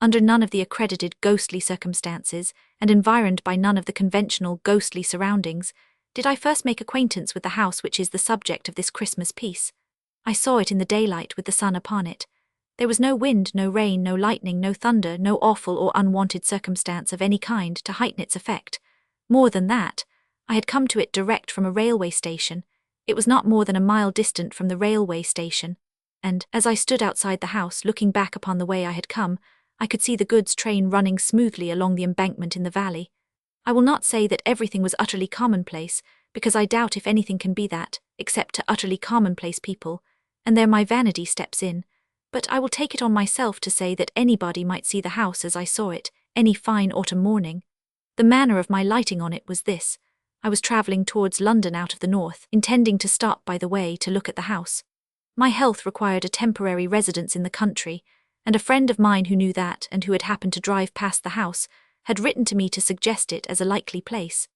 under none of the accredited ghostly circumstances, and environed by none of the conventional ghostly surroundings, did I first make acquaintance with the house which is the subject of this Christmas piece. I saw it in the daylight with the sun upon it. There was no wind, no rain, no lightning, no thunder, no awful or unwanted circumstance of any kind to heighten its effect. More than that, I had come to it direct from a railway station. It was not more than a mile distant from the railway station, and, as I stood outside the house looking back upon the way I had come, I could see the goods train running smoothly along the embankment in the valley. I will not say that everything was utterly commonplace, because I doubt if anything can be that, except to utterly commonplace people, and there my vanity steps in, but I will take it on myself to say that anybody might see the house as I saw it, any fine autumn morning. The manner of my lighting on it was this. I was travelling towards London out of the north, intending to stop by the way to look at the house. My health required a temporary residence in the country, and a friend of mine who knew that and who had happened to drive past the house had written to me to suggest it as a likely place.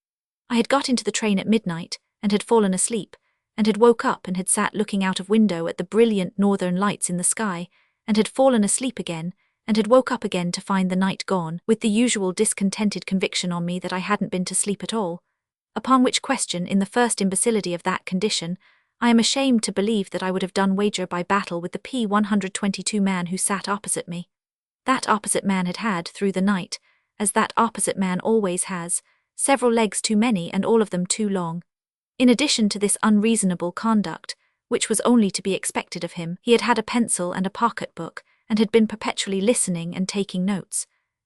I had got into the train at midnight, and had fallen asleep, and had woke up and had sat looking out of window at the brilliant northern lights in the sky, and had fallen asleep again, and had woke up again to find the night gone, with the usual discontented conviction on me that I hadn't been to sleep at all. Upon which question, in the first imbecility of that condition, I am ashamed to believe that I would have done wager by battle with the P-122 man who sat opposite me. That opposite man had had, through the night, as that opposite man always has, several legs too many and all of them too long. In addition to this unreasonable conduct, which was only to be expected of him, he had had a pencil and a pocket-book, and had been perpetually listening and taking notes.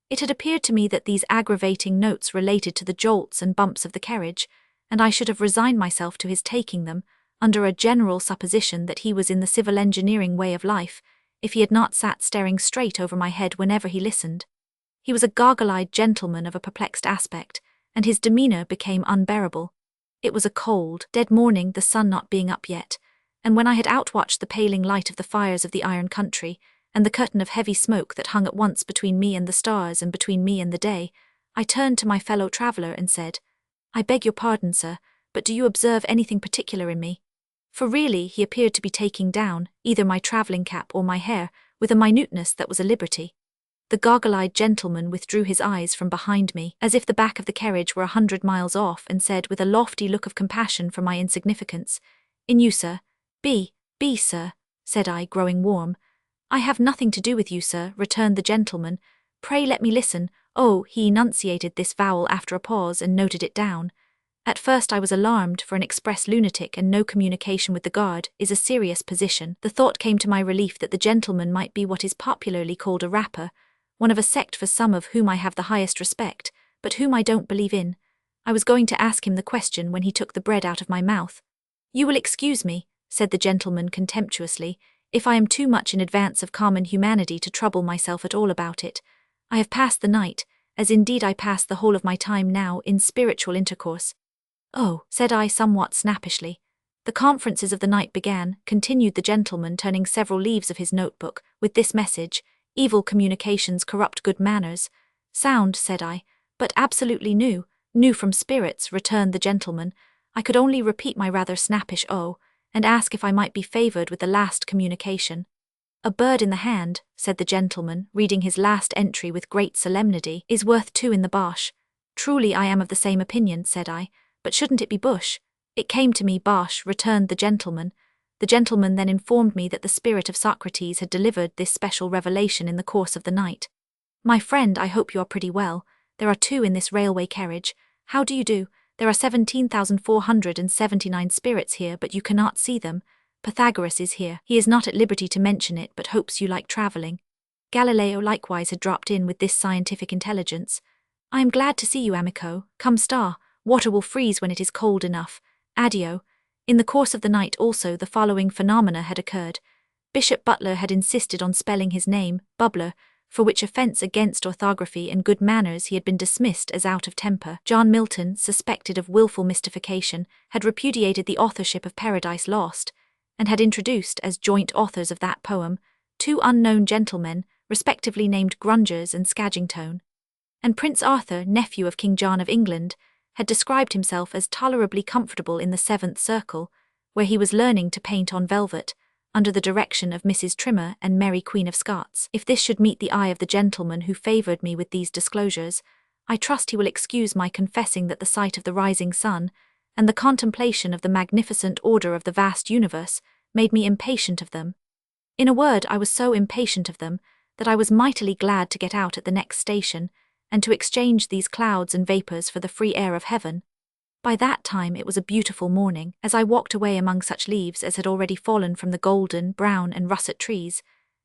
It had appeared to me that these aggravating notes related to the jolts and bumps of the carriage, and I should have resigned myself to his taking them, under a general supposition that he was in the civil engineering way of life, if he had not sat staring straight over my head whenever he listened. He was a goggle-eyed gentleman of a perplexed aspect, and his demeanour became unbearable. It was a cold, dead morning, the sun not being up yet, and when I had outwatched the paling light of the fires of the iron country, and the curtain of heavy smoke that hung at once between me and the stars and between me and the day, I turned to my fellow traveller and said, "I beg your pardon, sir, but do you observe anything particular in me?" For really he appeared to be taking down either my travelling cap or my hair with a minuteness that was a liberty. The goggle-eyed gentleman withdrew his eyes from behind me, as if the back of the carriage were 100 miles off, and said with a lofty look of compassion for my insignificance, "In you, sir." "B, sir," said I, growing warm. "I have nothing to do with you, sir," returned the gentleman. "Pray let me listen." Oh, he enunciated this vowel after a pause and noted it down. At first I was alarmed, for an express lunatic and no communication with the guard is a serious position. The thought came to my relief that the gentleman might be what is popularly called a rapper, one of a sect for some of whom I have the highest respect, but whom I don't believe in. I was going to ask him the question when he took the bread out of my mouth. "You will excuse me," said the gentleman contemptuously, "if I am too much in advance of common humanity to trouble myself at all about it. I have passed the night, as indeed I pass the whole of my time now, in spiritual intercourse." "Oh," said I somewhat snappishly. "The conferences of the night began," continued the gentleman, turning several leaves of his notebook, "with this message: 'Evil communications corrupt good manners.'" "Sound," said I, "but absolutely new." "New from spirits," returned the gentleman. I could only repeat my rather snappish "oh," and ask if I might be favoured with the last communication. "A bird in the hand," said the gentleman, reading his last entry with great solemnity, "is worth two in the Bosh." "Truly I am of the same opinion," said I, "but shouldn't it be Bush?" "It came to me Bosh," returned the gentleman. The gentleman then informed me that the spirit of Socrates had delivered this special revelation in the course of the night. "My friend, I hope you are pretty well. There are two in this railway carriage. How do you do? There are 17,479 spirits here, but you cannot see them. Pythagoras is here. He is not at liberty to mention it, but hopes you like travelling." Galileo likewise had dropped in with this scientific intelligence. "I am glad to see you, amico. Come star. Water will freeze when it is cold enough. Addio." In the course of the night also the following phenomena had occurred. Bishop Butler had insisted on spelling his name, Bubbler, for which offence against orthography and good manners he had been dismissed as out of temper. John Milton, suspected of wilful mystification, had repudiated the authorship of Paradise Lost, and had introduced, as joint authors of that poem, two unknown gentlemen, respectively named Grungers and Scadgingtone. And Prince Arthur, nephew of King John of England, had described himself as tolerably comfortable in the seventh circle, where he was learning to paint on velvet. under the direction of Mrs. Trimmer and Mary Queen of Scots. If this should meet the eye of the gentleman who favoured me with these disclosures, I trust he will excuse my confessing that the sight of the rising sun, and the contemplation of the magnificent order of the vast universe, made me impatient of them. In a word, I was so impatient of them, that I was mightily glad to get out at the next station, and to exchange these clouds and vapours for the free air of heaven. By that time it was a beautiful morning, as I walked away among such leaves as had already fallen from the golden, brown, and russet trees,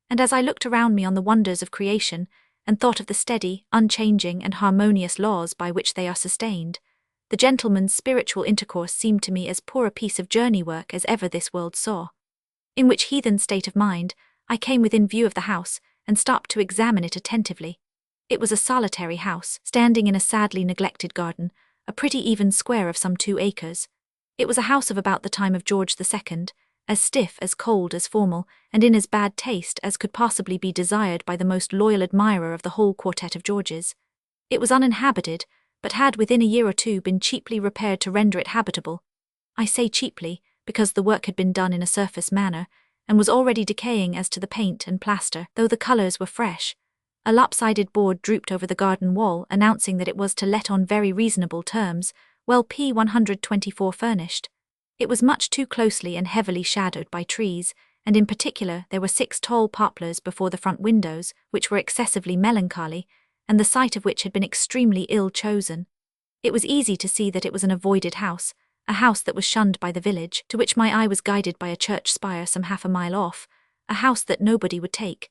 and as I looked around me on the wonders of creation, and thought of the steady, unchanging, and harmonious laws by which they are sustained, the gentleman's spiritual intercourse seemed to me as poor a piece of journey work as ever this world saw. In which heathen state of mind, I came within view of the house, and stopped to examine it attentively. It was a solitary house, standing in a sadly neglected garden, a pretty even square of some 2 acres. It was a house of about the time of George II, as stiff, as cold, as formal, and in as bad taste as could possibly be desired by the most loyal admirer of the whole quartet of Georges. It was uninhabited, but had within a year or 2 been cheaply repaired to render it habitable. I say cheaply, because the work had been done in a surface manner, and was already decaying as to the paint and plaster, though the colours were fresh. A lopsided board drooped over the garden wall, announcing that it was to let on very reasonable terms, well P 124 furnished. It was much too closely and heavily shadowed by trees, and in particular there were 6 tall poplars before the front windows, which were excessively melancholy, and the site of which had been extremely ill chosen. It was easy to see that it was an avoided house, a house that was shunned by the village, to which my eye was guided by a church spire some half a mile off, a house that nobody would take.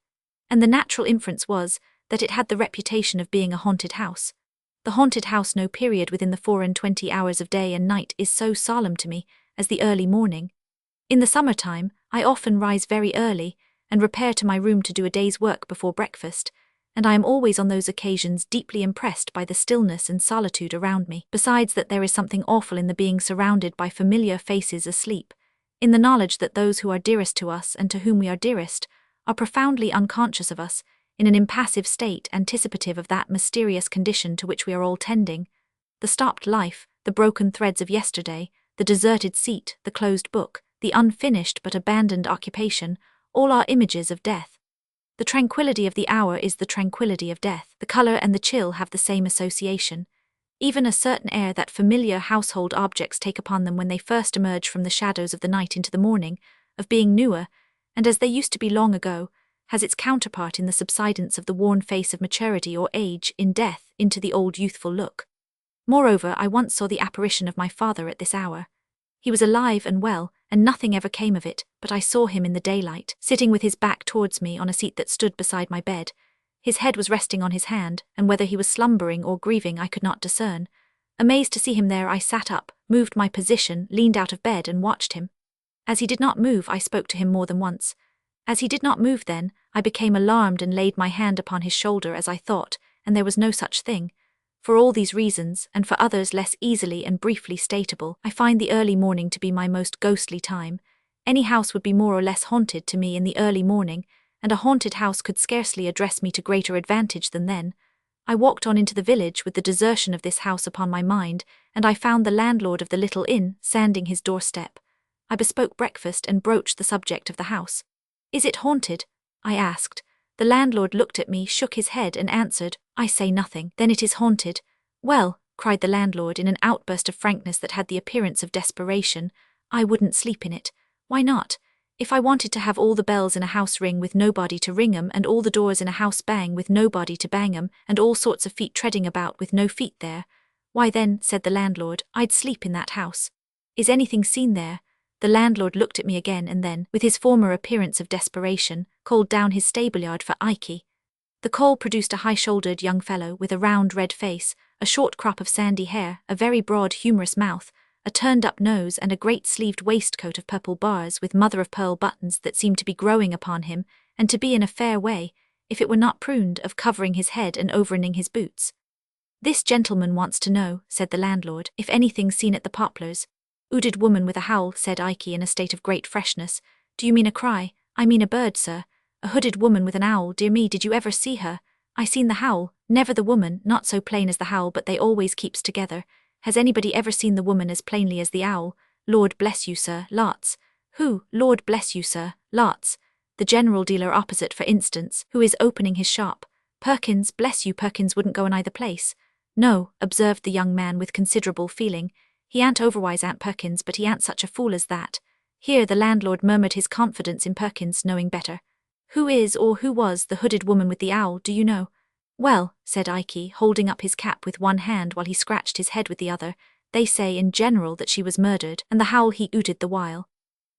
And the natural inference was that it had the reputation of being a haunted house. The haunted house no period within the 24 hours of day and night is so solemn to me as the early morning. In the summer-time, I often rise very early, and repair to my room to do a day's work before breakfast, and I am always on those occasions deeply impressed by the stillness and solitude around me, besides that there is something awful in the being surrounded by familiar faces asleep, in the knowledge that those who are dearest to us and to whom we are dearest are profoundly unconscious of us, in an impassive state anticipative of that mysterious condition to which we are all tending. The stopped life, the broken threads of yesterday, the deserted seat, the closed book, the unfinished but abandoned occupation, all are images of death. The tranquillity of the hour is the tranquillity of death. The colour and the chill have the same association. Even a certain air that familiar household objects take upon them when they first emerge from the shadows of the night into the morning, of being newer, and as they used to be long ago, has its counterpart in the subsidence of the worn face of maturity or age, in death, into the old youthful look. Moreover, I once saw the apparition of my father at this hour. He was alive and well, and nothing ever came of it, but I saw him in the daylight, sitting with his back towards me on a seat that stood beside my bed. His head was resting on his hand, and whether he was slumbering or grieving I could not discern. Amazed to see him there, I sat up, moved my position, leaned out of bed, and watched him. As he did not move, I spoke to him more than once. As he did not move then, I became alarmed and laid my hand upon his shoulder as I thought, and there was no such thing. For all these reasons, and for others less easily and briefly stateable, I find the early morning to be my most ghostly time. Any house would be more or less haunted to me in the early morning, and a haunted house could scarcely address me to greater advantage than then. I walked on into the village with the desertion of this house upon my mind, and I found the landlord of the little inn sanding his doorstep. I bespoke breakfast and broached the subject of the house. "Is it haunted?" I asked. The landlord looked at me, shook his head, and answered, "I say nothing." "Then it is haunted." "Well," cried the landlord in an outburst of frankness that had the appearance of desperation, "I wouldn't sleep in it." "Why not?" "If I wanted to have all the bells in a house ring with nobody to ring 'em, and all the doors in a house bang with nobody to bang 'em, and all sorts of feet treading about with no feet there, why then," said the landlord, "I'd sleep in that house." "Is anything seen there?" The landlord looked at me again and then, with his former appearance of desperation, called down his stableyard for Ikey. The call produced a high-shouldered young fellow with a round red face, a short crop of sandy hair, a very broad humorous mouth, a turned-up nose, and a great-sleeved waistcoat of purple bars with mother-of-pearl buttons that seemed to be growing upon him, and to be in a fair way, if it were not pruned, of covering his head and overening his boots. "This gentleman wants to know," said the landlord, "if anything's seen at the Poplars." "Hooded woman with a howl," said Ikey in a state of great freshness. "Do you mean a cry?" "I mean a bird, sir." "A hooded woman with an owl, dear me, did you ever see her?" "I seen the howl, never the woman, not so plain as the howl, but they always keeps together." "Has anybody ever seen the woman as plainly as the owl?" "Lord bless you, sir, lots." Who, Lord bless you, sir, lots. The general dealer opposite, for instance, who is opening his shop. Perkins, bless you, Perkins wouldn't go in either place. No, observed the young man with considerable feeling. He ain't overwise, Aunt Perkins, but he ain't such a fool as that. Here the landlord murmured his confidence in Perkins, knowing better. Who is or who was the hooded woman with the owl, do you know? Well, said Ike, holding up his cap with one hand while he scratched his head with the other, they say in general that she was murdered, and the howl he ooted the while.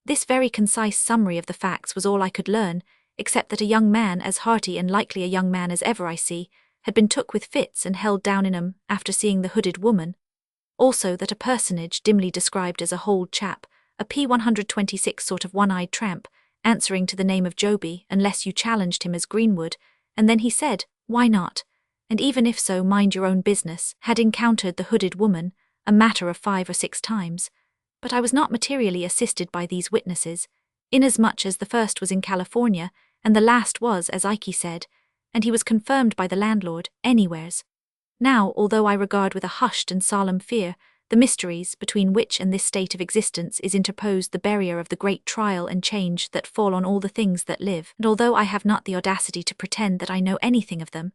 This very concise summary of the facts was all I could learn, except that a young man as hearty and likely a young man as ever I see, had been took with fits and held down in 'em after seeing the hooded woman. Also that a personage dimly described as a hold chap, a P-126 sort of one-eyed tramp, answering to the name of Joby unless you challenged him as Greenwood, and then he said, why not? And even if so, mind your own business, had encountered the hooded woman, a matter of 5 or 6 times. But I was not materially assisted by these witnesses, inasmuch as the first was in California, and the last was, as Ike said, and he was confirmed by the landlord, anywheres. Now, although I regard with a hushed and solemn fear the mysteries between which and this state of existence is interposed the barrier of the great trial and change that fall on all the things that live, and although I have not the audacity to pretend that I know anything of them,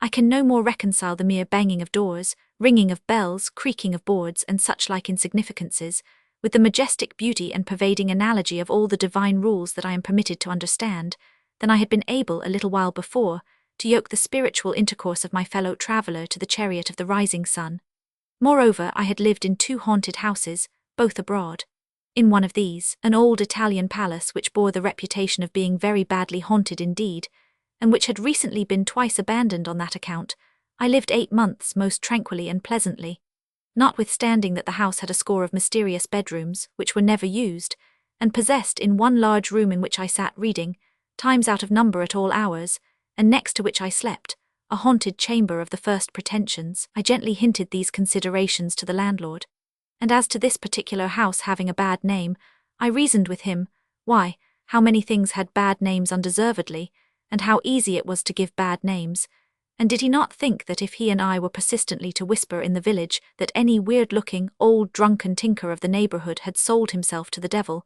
I can no more reconcile the mere banging of doors, ringing of bells, creaking of boards, and such like insignificances, with the majestic beauty and pervading analogy of all the divine rules that I am permitted to understand, than I had been able a little while before to yoke the spiritual intercourse of my fellow traveller to the chariot of the rising sun. Moreover, I had lived in 2 haunted houses, both abroad. In one of these, an old Italian palace which bore the reputation of being very badly haunted indeed, and which had recently been twice abandoned on that account, I lived 8 months most tranquilly and pleasantly. Notwithstanding that the house had a score of mysterious bedrooms, which were never used, and possessed in one large room in which I sat reading, times out of number at all hours, and next to which I slept, a haunted chamber of the first pretensions, I gently hinted these considerations to the landlord. And as to this particular house having a bad name, I reasoned with him, why, how many things had bad names undeservedly, and how easy it was to give bad names, and did he not think that if he and I were persistently to whisper in the village that any weird-looking, old drunken tinker of the neighbourhood had sold himself to the devil,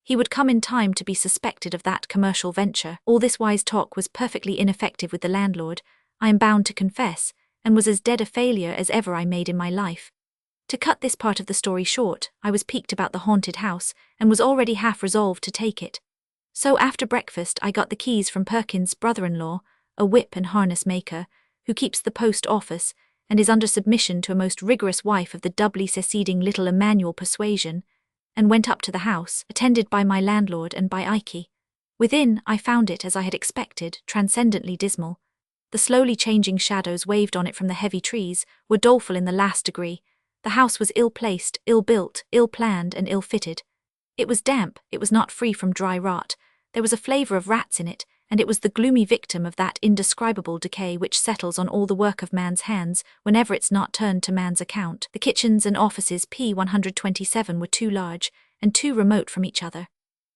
he would come in time to be suspected of that commercial venture? All this wise talk was perfectly ineffective with the landlord, I am bound to confess, and was as dead a failure as ever I made in my life. To cut this part of the story short, I was piqued about the haunted house, and was already half resolved to take it. So after breakfast I got the keys from Perkins' brother-in-law, a whip and harness maker, who keeps the post office, and is under submission to a most rigorous wife of the doubly seceding little Emmanuel persuasion, and went up to the house, attended by my landlord and by Ike. Within, I found it, as I had expected, transcendently dismal. The slowly changing shadows waved on it from the heavy trees were doleful in the last degree. The house was ill-placed, ill-built, ill-planned, and ill-fitted. It was damp, it was not free from dry rot, there was a flavour of rats in it, and it was the gloomy victim of that indescribable decay which settles on all the work of man's hands whenever it's not turned to man's account. The kitchens and offices P-127 were too large, and too remote from each other.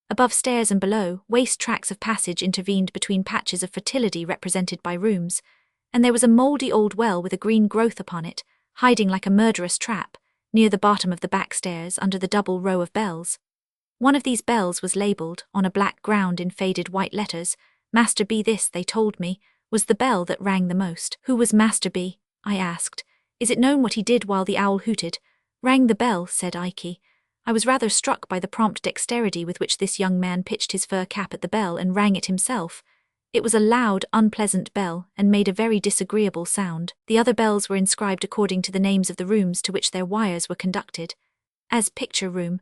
Above stairs and below, waste tracts of passage intervened between patches of fertility represented by rooms, and there was a mouldy old well with a green growth upon it, hiding like a murderous trap, near the bottom of the back stairs under the double row of bells. One of these bells was labelled, on a black ground in faded white letters, Master B. This, they told me, was the bell that rang the most. Who was Master B? I asked. Is it known what he did while the owl hooted? Rang the bell, said Ike. I was rather struck by the prompt dexterity with which this young man pitched his fur cap at the bell and rang it himself. It was a loud, unpleasant bell, and made a very disagreeable sound. The other bells were inscribed according to the names of the rooms to which their wires were conducted, as picture room,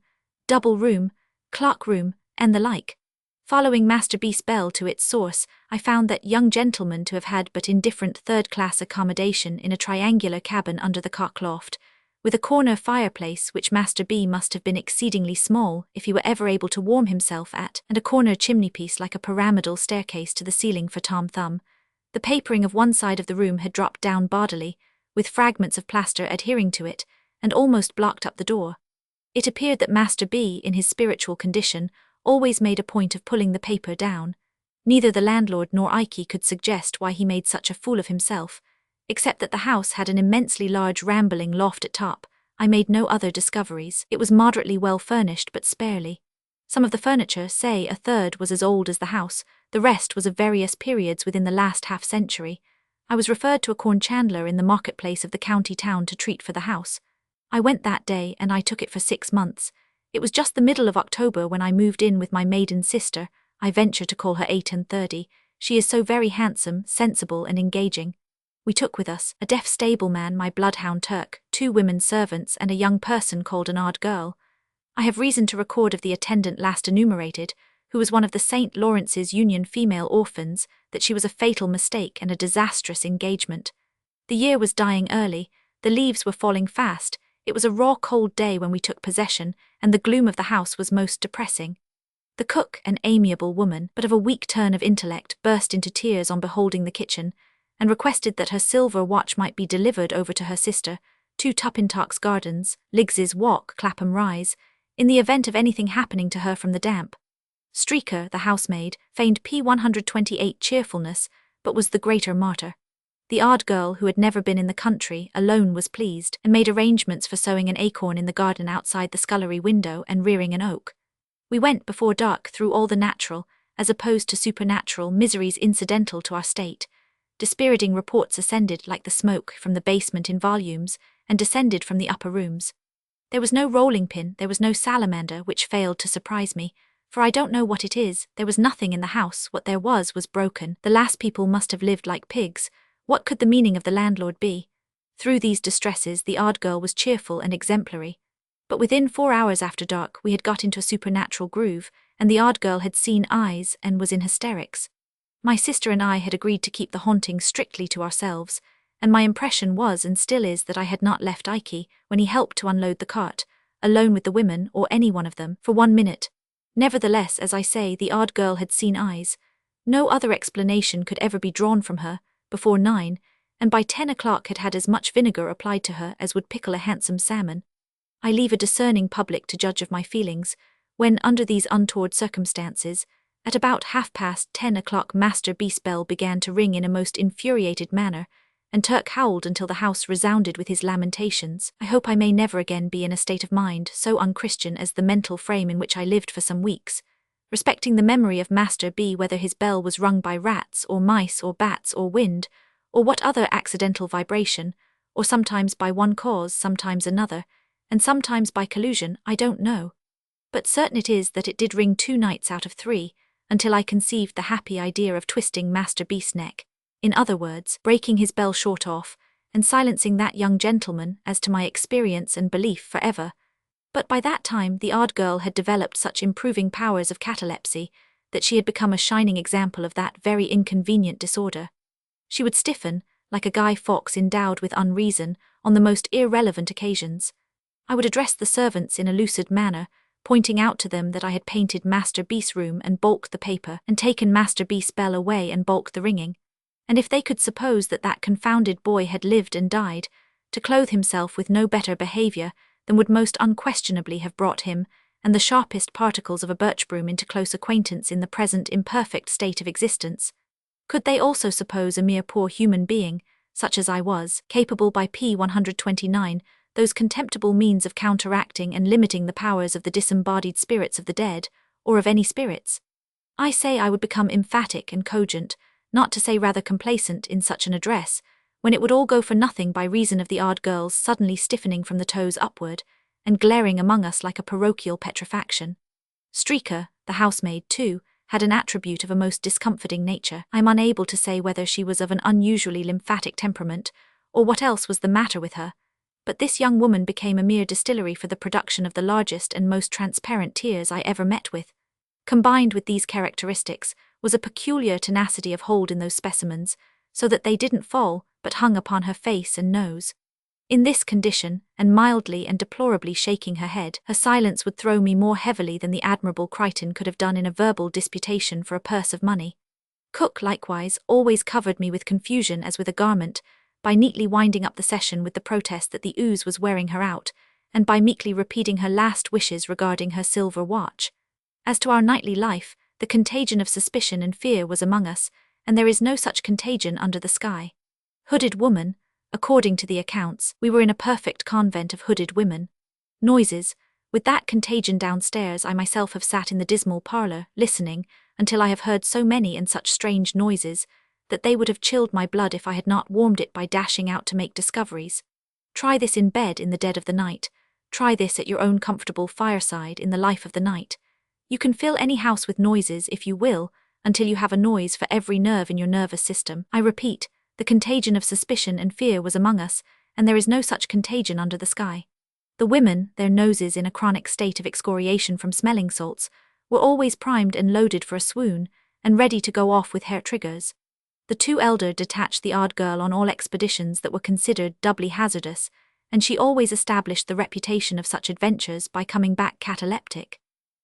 double room, clock room, and the like. Following Master B's bell to its source, I found that young gentleman to have had but indifferent third-class accommodation in a triangular cabin under the cock loft, with a corner fireplace which Master B must have been exceedingly small if he were ever able to warm himself at, and a corner chimney-piece like a pyramidal staircase to the ceiling for Tom Thumb. The papering of one side of the room had dropped down bodily, with fragments of plaster adhering to it, and almost blocked up the door. It appeared that Master B, in his spiritual condition, always made a point of pulling the paper down. Neither the landlord nor Ike could suggest why he made such a fool of himself, except that the house had an immensely large rambling loft at top. I made no other discoveries. It was moderately well furnished but sparely. Some of the furniture, say a third, was as old as the house, the rest was of various periods within the last half-century. I was referred to a corn chandler in the marketplace of the county town to treat for the house. I went that day, and I took it for 6 months. It was just the middle of October when I moved in with my maiden sister. I venture to call her 38. She is so very handsome, sensible, and engaging. We took with us a deaf stableman, my bloodhound Turk, 2 women servants, and a young person called an odd girl. I have reason to record of the attendant last enumerated, who was one of the St. Lawrence's Union female orphans, that she was a fatal mistake and a disastrous engagement. The year was dying early, the leaves were falling fast, it was a raw cold day when we took possession, and the gloom of the house was most depressing. The cook, an amiable woman, but of a weak turn of intellect, burst into tears on beholding the kitchen, and requested that her silver watch might be delivered over to her sister, 2 Tuppintock's Gardens, Liggs's Walk, Clapham Rise, in the event of anything happening to her from the damp. Streaker, the housemaid, feigned P128 cheerfulness, but was the greater martyr. The odd girl, who had never been in the country, alone was pleased, and made arrangements for sowing an acorn in the garden outside the scullery window and rearing an oak. We went before dark through all the natural, as opposed to supernatural, miseries incidental to our state. Dispiriting reports ascended like the smoke from the basement in volumes, and descended from the upper rooms. There was no rolling pin, there was no salamander, which failed to surprise me, for I don't know what it is. There was nothing in the house, what there was broken, the last people must have lived like pigs. What could the meaning of the landlord be? Through these distresses the odd girl was cheerful and exemplary. But within 4 hours after dark we had got into a supernatural groove, and the odd girl had seen eyes and was in hysterics. My sister and I had agreed to keep the haunting strictly to ourselves, and my impression was and still is that I had not left Ike, when he helped to unload the cart, alone with the women, or any one of them, for 1 minute. Nevertheless, as I say, the odd girl had seen eyes. No other explanation could ever be drawn from her, before 9, and by 10 o'clock had had as much vinegar applied to her as would pickle a handsome salmon. I leave a discerning public to judge of my feelings, when, under these untoward circumstances, at about 10:30 o'clock Master B.'s bell began to ring in a most infuriated manner, and Turk howled until the house resounded with his lamentations. I hope I may never again be in a state of mind so unchristian as the mental frame in which I lived for some weeks, respecting the memory of Master B, whether his bell was rung by rats, or mice, or bats, or wind, or what other accidental vibration, or sometimes by one cause, sometimes another, and sometimes by collusion, I don't know. But certain it is that it did ring 2 nights out of 3, until I conceived the happy idea of twisting Master B.'s neck, in other words, breaking his bell short off, and silencing that young gentleman, as to my experience and belief, forever. But by that time the odd girl had developed such improving powers of catalepsy that she had become a shining example of that very inconvenient disorder. She would stiffen, like a Guy Fawkes endowed with unreason, on the most irrelevant occasions. I would address the servants in a lucid manner, pointing out to them that I had painted Master B.'s room and balked the paper, and taken Master B.'s bell away and balked the ringing. And if they could suppose that that confounded boy had lived and died, to clothe himself with no better behaviour than would most unquestionably have brought him and the sharpest particles of a birch broom into close acquaintance in the present imperfect state of existence, could they also suppose a mere poor human being, such as I was, capable by P129, those contemptible means of counteracting and limiting the powers of the disembodied spirits of the dead, or of any spirits? I say I would become emphatic and cogent, not to say rather complacent, in such an address, when it would all go for nothing by reason of the odd girl's suddenly stiffening from the toes upward, and glaring among us like a parochial petrifaction. Streaker, the housemaid, too, had an attribute of a most discomforting nature. I am unable to say whether she was of an unusually lymphatic temperament, or what else was the matter with her, but this young woman became a mere distillery for the production of the largest and most transparent tears I ever met with. Combined with these characteristics was a peculiar tenacity of hold in those specimens, so that they didn't fall, but hung upon her face and nose. In this condition, and mildly and deplorably shaking her head, her silence would throw me more heavily than the admirable Crichton could have done in a verbal disputation for a purse of money. Cook, likewise, always covered me with confusion as with a garment, by neatly winding up the session with the protest that the ooze was wearing her out, and by meekly repeating her last wishes regarding her silver watch. As to our nightly life, the contagion of suspicion and fear was among us, and there is no such contagion under the sky. Hooded woman, according to the accounts, we were in a perfect convent of hooded women. Noises, With that contagion downstairs, I myself have sat in the dismal parlour, listening, until I have heard so many and such strange noises, that they would have chilled my blood if I had not warmed it by dashing out to make discoveries. Try this in bed in the dead of the night. Try this at your own comfortable fireside in the life of the night. You can fill any house with noises if you will, until you have a noise for every nerve in your nervous system. I repeat, the contagion of suspicion and fear was among us, and there is no such contagion under the sky. The women, their noses in a chronic state of excoriation from smelling salts, were always primed and loaded for a swoon, and ready to go off with hair triggers. The two elder detached the odd girl on all expeditions that were considered doubly hazardous, and she always established the reputation of such adventures by coming back cataleptic.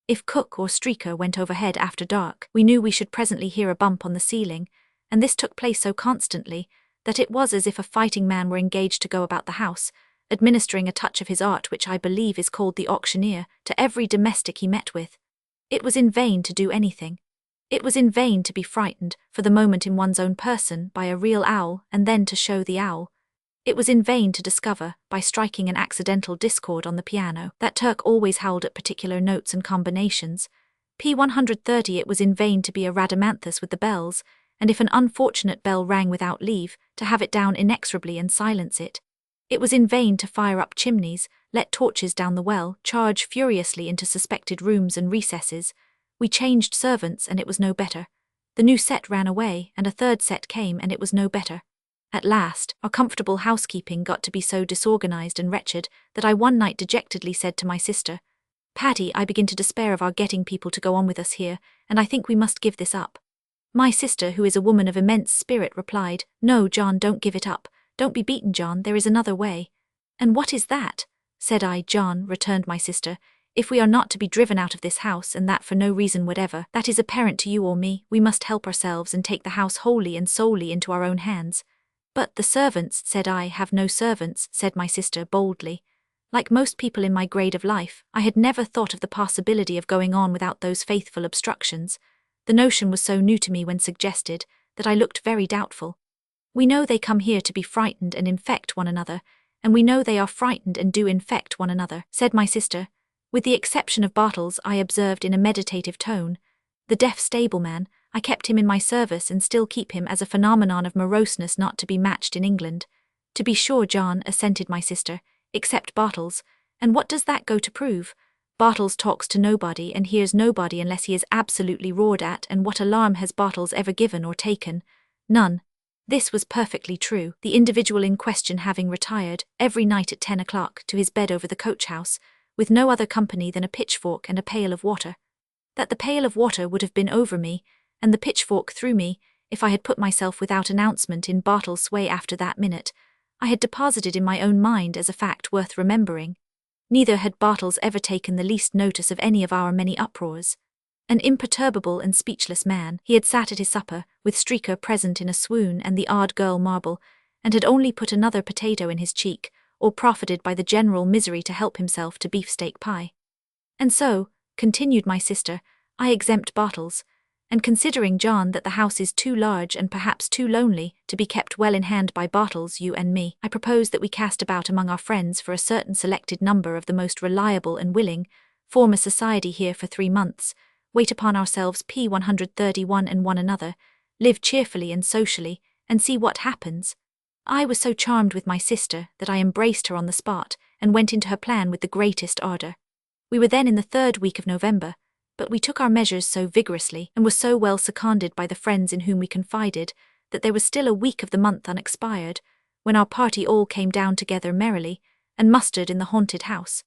If cook or streaker went overhead after dark, we knew we should presently hear a bump on the ceiling, and this took place so constantly that it was as if a fighting man were engaged to go about the house, administering a touch of his art which I believe is called the auctioneer, to every domestic he met with. It was in vain to do anything. It was in vain to be frightened, for the moment in one's own person, by a real owl, and then to show the owl. It was in vain to discover, by striking an accidental discord on the piano, that Turk always howled at particular notes and combinations. P130 it was in vain to be a Rhadamanthus with the bells, and if an unfortunate bell rang without leave, to have it down inexorably and silence it. It was in vain to fire up chimneys, let torches down the well, charge furiously into suspected rooms and recesses. We changed servants, and it was no better. The new set ran away, and a third set came, and it was no better. At last, our comfortable housekeeping got to be so disorganized and wretched that I one night dejectedly said to my sister, "Patty, I begin to despair of our getting people to go on with us here, and I think we must give this up." My sister, who is a woman of immense spirit, replied, "No, John, don't give it up. Don't be beaten, John, there is another way." "And what is that?" said I. "John," returned my sister, "if we are not to be driven out of this house, and that for no reason whatever, that is apparent to you or me, we must help ourselves and take the house wholly and solely into our own hands." "But the servants," said I. "Have no servants," said my sister boldly. Like most people in my grade of life, I had never thought of the possibility of going on without those faithful obstructions. The notion was so new to me when suggested, that I looked very doubtful. "We know they come here to be frightened and infect one another, and we know they are frightened and do infect one another," said my sister. "With the exception of Bartles," I observed in a meditative tone, "the deaf stableman, I kept him in my service and still keep him as a phenomenon of moroseness not to be matched in England." "To be sure, John," assented my sister, "except Bartles, and what does that go to prove? Bartles talks to nobody and hears nobody unless he is absolutely roared at, and what alarm has Bartles ever given or taken? None." This was perfectly true, the individual in question having retired, every night at 10 o'clock, to his bed over the coach-house, with no other company than a pitchfork and a pail of water. That the pail of water would have been over me, and the pitchfork through me, if I had put myself without announcement in Bartles' sway after that minute, I had deposited in my own mind as a fact worth remembering. Neither had Bartles ever taken the least notice of any of our many uproars. An imperturbable and speechless man, he had sat at his supper, with Streaker present in a swoon and the odd girl Marble, and had only put another potato in his cheek, or profited by the general misery to help himself to beefsteak pie. "And so," continued my sister, "I exempt Bartles, and considering, John, that the house is too large and perhaps too lonely to be kept well in hand by Bartles, you and me, I propose that we cast about among our friends for a certain selected number of the most reliable and willing, form a society here for 3 months, wait upon ourselves P131 and one another, live cheerfully and socially, and see what happens." I was so charmed with my sister that I embraced her on the spot and went into her plan with the greatest ardour. We were then in the 3rd week of November, but we took our measures so vigorously and were so well seconded by the friends in whom we confided that there was still a week of the month unexpired, when our party all came down together merrily and mustered in the haunted house.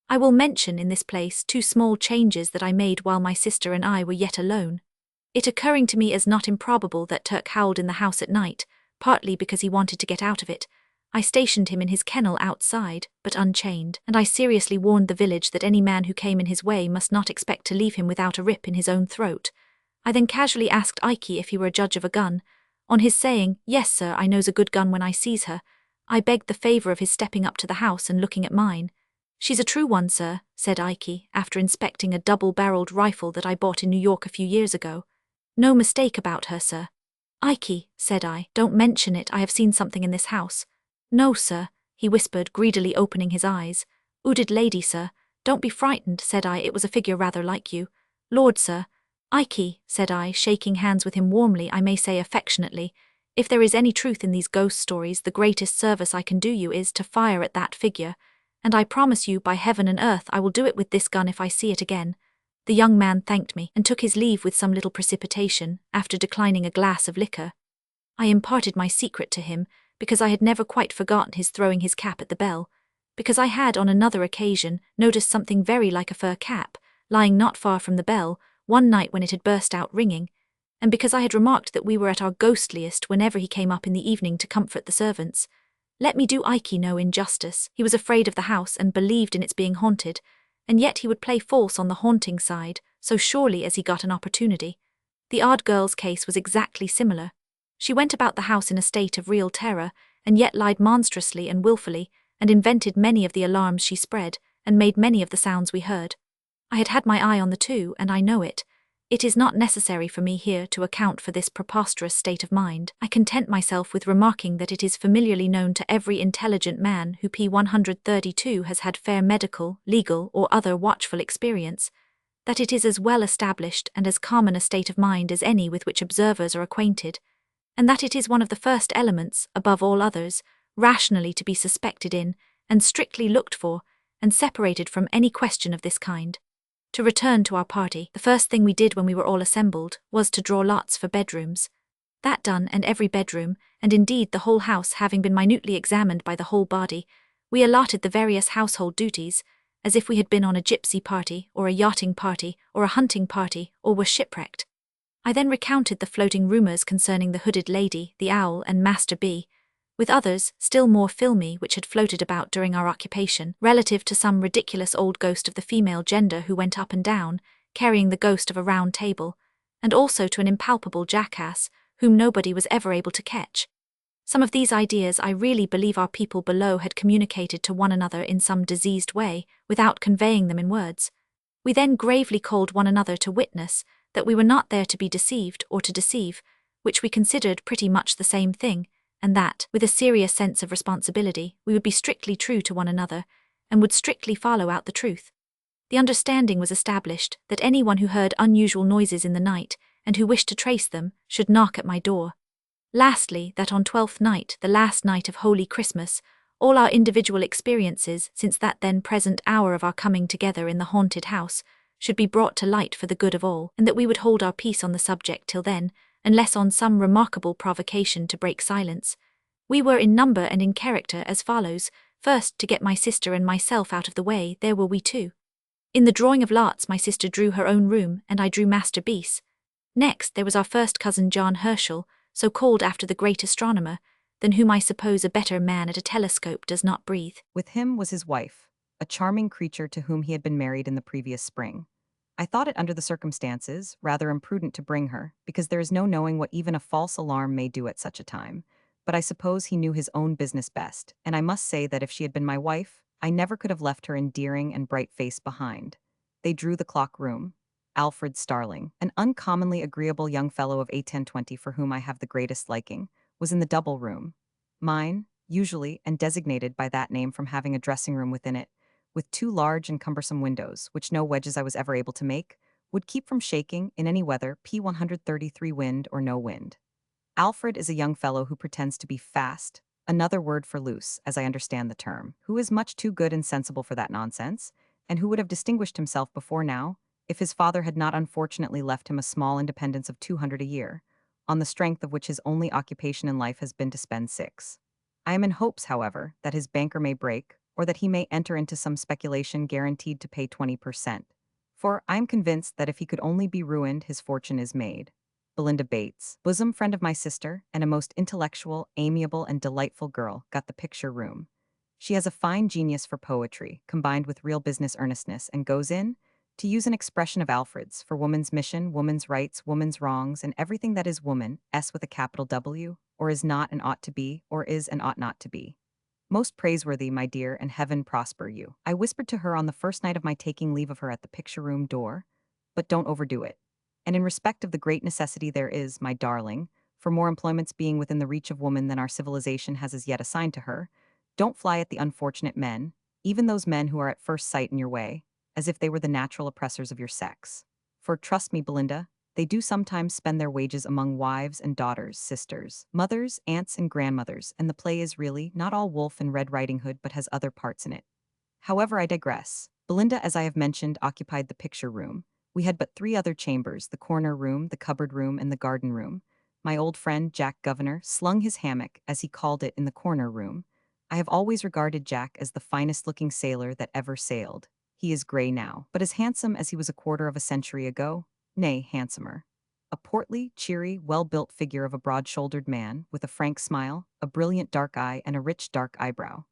I will mention in this place 2 small changes that I made while my sister and I were yet alone. It occurring to me as not improbable that Turk howled in the house at night, partly because he wanted to get out of it, I stationed him in his kennel outside, but unchained, and I seriously warned the village that any man who came in his way must not expect to leave him without a rip in his own throat. I then casually asked Ike if he were a judge of a gun. On his saying, "Yes, sir, I knows a good gun when I sees her," I begged the favour of his stepping up to the house and looking at mine. "She's a true one, sir," said Ike, after inspecting a double-barrelled rifle that I bought in New York a few years ago. "No mistake about her, sir." "Ike," said I, "don't mention it, I have seen something in this house." "No, sir," he whispered, greedily opening his eyes. "'Ooded lady, sir, Don't be frightened, said I, it was a figure rather like you. Lord, sir. Ike, said I, shaking hands with him warmly, I may say affectionately, if there is any truth in these ghost stories, the greatest service I can do you is to fire at that figure, and I promise you by heaven and earth I will do it with this gun if I see it again. The young man thanked me and took his leave with some little precipitation, after declining a glass of liquor. I imparted my secret to him, because I had never quite forgotten his throwing his cap at the bell, because I had on another occasion noticed something very like a fur cap, lying not far from the bell, one night when it had burst out ringing, and because I had remarked that we were at our ghostliest whenever he came up in the evening to comfort the servants. Let me do Ike no injustice. He was afraid of the house and believed in its being haunted, and yet he would play false on the haunting side, so surely as he got an opportunity. The odd girl's case was exactly similar. She went about the house in a state of real terror, and yet lied monstrously and wilfully, and invented many of the alarms she spread, and made many of the sounds we heard. I had had my eye on the two, and I know it. It is not necessary for me here to account for this preposterous state of mind. I content myself with remarking that it is familiarly known to every intelligent man who P132 has had fair medical, legal, or other watchful experience, that it is as well established and as common a state of mind as any with which observers are acquainted, and that it is one of the first elements, above all others, rationally to be suspected in, and strictly looked for, and separated from any question of this kind. To return to our party, the first thing we did when we were all assembled was to draw lots for bedrooms. That done, and every bedroom, and indeed the whole house having been minutely examined by the whole body, we allotted the various household duties, as if we had been on a gypsy party, or a yachting party, or a hunting party, or were shipwrecked. I then recounted the floating rumours concerning the hooded lady, the owl, and Master B, with others, still more filmy, which had floated about during our occupation, relative to some ridiculous old ghost of the female gender who went up and down, carrying the ghost of a round table, and also to an impalpable jackass, whom nobody was ever able to catch. Some of these ideas I really believe our people below had communicated to one another in some diseased way, without conveying them in words. We then gravely called one another to witness that we were not there to be deceived or to deceive, which we considered pretty much the same thing, and that, with a serious sense of responsibility, we would be strictly true to one another, and would strictly follow out the truth. The understanding was established that anyone who heard unusual noises in the night, and who wished to trace them, should knock at my door. Lastly, that on 12th night, the last night of Holy Christmas, all our individual experiences since that then present hour of our coming together in the haunted house should be brought to light for the good of all, and that we would hold our peace on the subject till then, unless on some remarkable provocation to break silence. We were in number and in character as follows: first, to get my sister and myself out of the way, there were we two. In the drawing of lots my sister drew her own room, and I drew Master Beas. Next there was our first cousin John Herschel, so called after the great astronomer, than whom I suppose a better man at a telescope does not breathe. With him was his wife, a charming creature to whom he had been married in the previous spring. I thought it under the circumstances rather imprudent to bring her, because there is no knowing what even a false alarm may do at such a time, but I suppose he knew his own business best, and I must say that if she had been my wife, I never could have left her endearing and bright face behind. They drew the clock room. Alfred Starling, an uncommonly agreeable young fellow of 1820 for whom I have the greatest liking, was in the double room. Mine, usually and designated by that name from having a dressing room within it, with two large and cumbersome windows, which no wedges I was ever able to make, would keep from shaking, in any weather, P133 wind or no wind. Alfred is a young fellow who pretends to be fast, another word for loose, as I understand the term, who is much too good and sensible for that nonsense, and who would have distinguished himself before now, if his father had not unfortunately left him a small independence of 200 a year, on the strength of which his only occupation in life has been to spend 6. I am in hopes, however, that his banker may break, or that he may enter into some speculation guaranteed to pay 20%. For I am convinced that if he could only be ruined, his fortune is made. Belinda Bates, bosom friend of my sister, and a most intellectual, amiable, and delightful girl, got the picture room. She has a fine genius for poetry, combined with real business earnestness, and goes in, to use an expression of Alfred's, for woman's mission, woman's rights, woman's wrongs, and everything that is woman, S with a capital W, or is not and ought to be, or is and ought not to be. Most praiseworthy, my dear, and heaven prosper you. I whispered to her on the first night of my taking leave of her at the picture room door, but don't overdo it. And in respect of the great necessity there is, my darling, for more employments being within the reach of woman than our civilization has as yet assigned to her, don't fly at the unfortunate men, even those men who are at first sight in your way, as if they were the natural oppressors of your sex. For trust me, Belinda, they do sometimes spend their wages among wives and daughters, sisters, mothers, aunts, and grandmothers, and the play is really not all Wolf and Red Riding Hood but has other parts in it. However, I digress. Belinda, as I have mentioned, occupied the picture room. We had but three other chambers: the corner room, the cupboard room, and the garden room. My old friend, Jack Governor, slung his hammock, as he called it, in the corner room. I have always regarded Jack as the finest looking sailor that ever sailed. He is gray now, but as handsome as he was a quarter of a century ago, nay, handsomer. A portly, cheery, well-built figure of a broad-shouldered man, with a frank smile, a brilliant dark eye, and a rich dark eyebrow.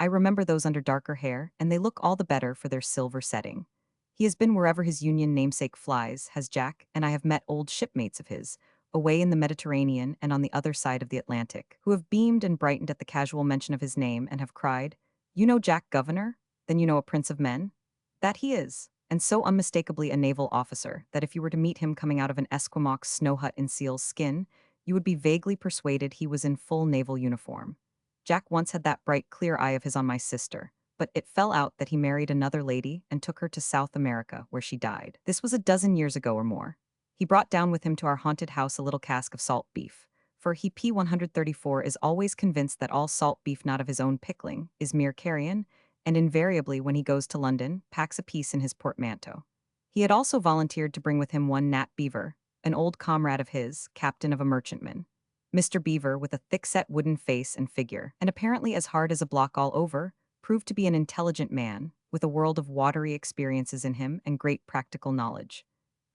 I remember those under darker hair, and they look all the better for their silver setting. He has been wherever his Union namesake flies, has Jack, and I have met old shipmates of his, away in the Mediterranean and on the other side of the Atlantic, who have beamed and brightened at the casual mention of his name and have cried, "You know Jack Governor? Then you know a prince of men?" That he is, and so unmistakably a naval officer that if you were to meet him coming out of an Esquimaux snow hut in seal's skin, you would be vaguely persuaded he was in full naval uniform. Jack once had that bright, clear eye of his on my sister, but it fell out that he married another lady and took her to South America, where she died. This was a dozen years ago or more. He brought down with him to our haunted house a little cask of salt beef, for he P134 is always convinced that all salt beef not of his own pickling is mere carrion, and invariably when he goes to London, packs a piece in his portmanteau. He had also volunteered to bring with him one Nat Beaver, an old comrade of his, captain of a merchantman. Mr. Beaver, with a thick-set wooden face and figure, and apparently as hard as a block all over, proved to be an intelligent man, with a world of watery experiences in him and great practical knowledge.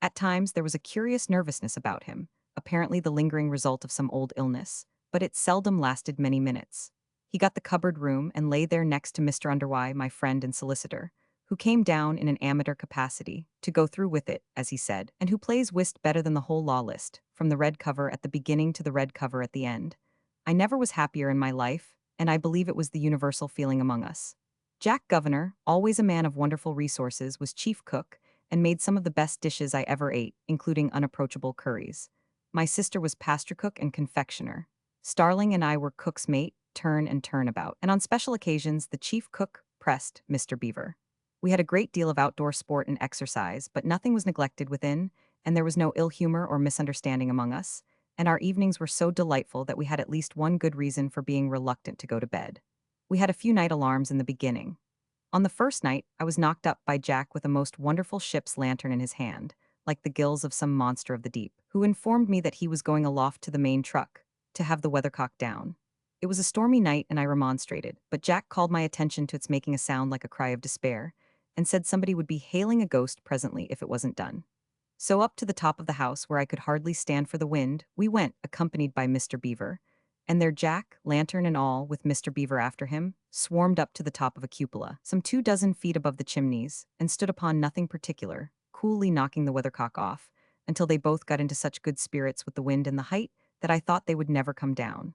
At times there was a curious nervousness about him, apparently the lingering result of some old illness, but it seldom lasted many minutes. He got the cupboard room and lay there next to Mr. Underwood, my friend and solicitor, who came down in an amateur capacity to go through with it, as he said, and who plays whist better than the whole law list, from the red cover at the beginning to the red cover at the end. I never was happier in my life, and I believe it was the universal feeling among us. Jack Governor, always a man of wonderful resources, was chief cook, and made some of the best dishes I ever ate, including unapproachable curries. My sister was pastry cook and confectioner. Starling and I were cook's mate, turn and turn about, and on special occasions the chief cook pressed Mr. Beaver. We had a great deal of outdoor sport and exercise, but nothing was neglected within, and there was no ill humor or misunderstanding among us, and our evenings were so delightful that we had at least one good reason for being reluctant to go to bed. We had a few night alarms in the beginning. On the first night, I was knocked up by Jack with a most wonderful ship's lantern in his hand, like the gills of some monster of the deep, who informed me that he was going aloft to the main truck, to have the weathercock down. It was a stormy night and I remonstrated, but Jack called my attention to its making a sound like a cry of despair, and said somebody would be hailing a ghost presently if it wasn't done. So up to the top of the house, where I could hardly stand for the wind, we went, accompanied by Mr. Beaver, and there Jack, lantern and all, with Mr. Beaver after him, swarmed up to the top of a cupola, some 2 dozen feet above the chimneys, and stood upon nothing particular, coolly knocking the weathercock off, until they both got into such good spirits with the wind and the height that I thought they would never come down.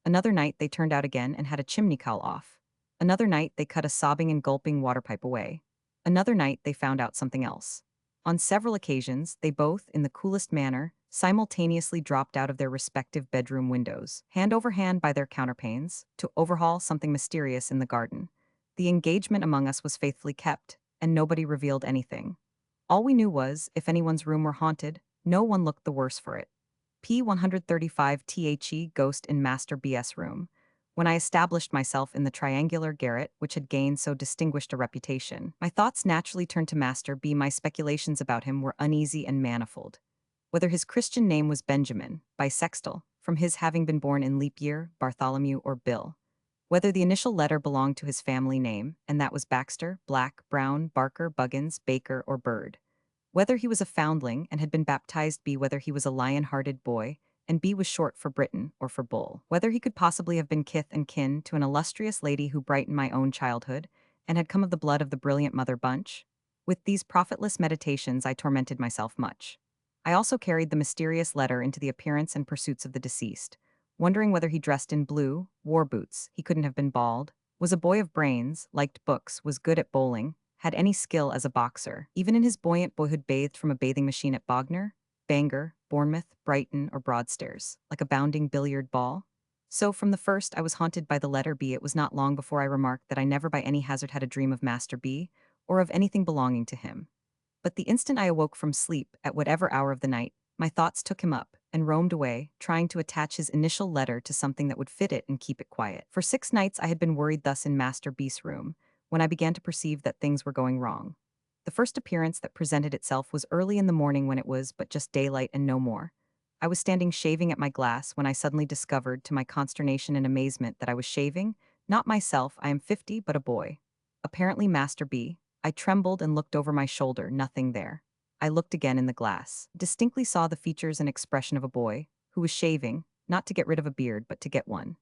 Another night they turned out again and had a chimney cowl off. Another night they cut a sobbing and gulping water pipe away. Another night they found out something else. On several occasions, they both, in the coolest manner, simultaneously dropped out of their respective bedroom windows, hand over hand by their counterpanes, to overhaul something mysterious in the garden. The engagement among us was faithfully kept, and nobody revealed anything. All we knew was, if anyone's room were haunted, no one looked the worse for it. P135 THE Ghost in Master BS room. When I established myself in the triangular garret which had gained so distinguished a reputation, my thoughts naturally turned to Master B. My speculations about him were uneasy and manifold. Whether his Christian name was Benjamin, bisexual, from his having been born in leap year, Bartholomew, or Bill. Whether the initial letter belonged to his family name, and that was Baxter, Black, Brown, Barker, Buggins, Baker, or Bird. Whether he was a foundling and had been baptized B. Whether he was a lion-hearted boy, and B was short for Britain or for Bull. Whether he could possibly have been kith and kin to an illustrious lady who brightened my own childhood, and had come of the blood of the brilliant Mother Bunch. With these profitless meditations I tormented myself much. I also carried the mysterious letter into the appearance and pursuits of the deceased, wondering whether he dressed in blue, wore boots, he couldn't have been bald, was a boy of brains, liked books, was good at bowling, had any skill as a boxer, even in his buoyant boyhood bathed from a bathing machine at Bognor, Bangor, Bournemouth, Brighton, or Broadstairs, like a bounding billiard ball. So from the first I was haunted by the letter B. It was not long before I remarked that I never by any hazard had a dream of Master B, or of anything belonging to him. But the instant I awoke from sleep, at whatever hour of the night, my thoughts took him up and roamed away, trying to attach his initial letter to something that would fit it and keep it quiet. For 6 nights I had been worried thus in Master Beast's room, when I began to perceive that things were going wrong. The first appearance that presented itself was early in the morning when it was but just daylight and no more. I was standing shaving at my glass when I suddenly discovered, to my consternation and amazement, that I was shaving, not myself, I am 50, but a boy. Apparently Master B. I trembled and looked over my shoulder, nothing there. I looked again in the glass, distinctly saw the features and expression of a boy, who was shaving, not to get rid of a beard, but to get one.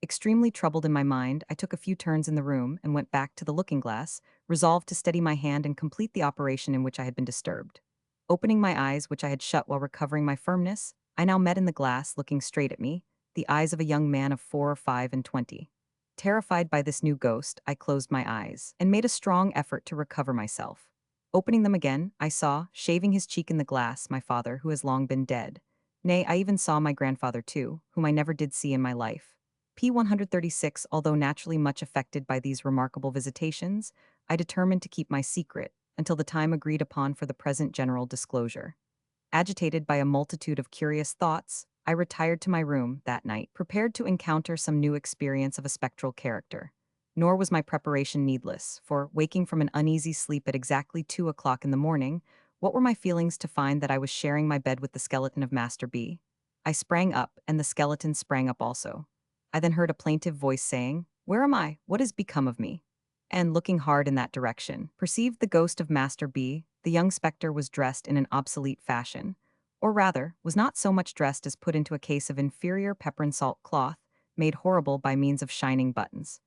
Extremely troubled in my mind, I took a few turns in the room and went back to the looking-glass, resolved to steady my hand and complete the operation in which I had been disturbed. Opening my eyes, which I had shut while recovering my firmness, I now met in the glass, looking straight at me, the eyes of a young man of 4 or 5 and 20. Terrified by this new ghost, I closed my eyes and made a strong effort to recover myself. Opening them again, I saw, shaving his cheek in the glass, my father, who has long been dead. Nay, I even saw my grandfather too, whom I never did see in my life. P-136. Although naturally much affected by these remarkable visitations, I determined to keep my secret until the time agreed upon for the present general disclosure. Agitated by a multitude of curious thoughts, I retired to my room that night, prepared to encounter some new experience of a spectral character. Nor was my preparation needless, for, waking from an uneasy sleep at exactly 2 o'clock in the morning, what were my feelings to find that I was sharing my bed with the skeleton of Master B? I sprang up, and the skeleton sprang up also. I then heard a plaintive voice saying, "Where am I? What has become of me?" And, looking hard in that direction, perceived the ghost of Master B. The young spectre was dressed in an obsolete fashion, or rather, was not so much dressed as put into a case of inferior pepper and salt cloth, made horrible by means of shining buttons.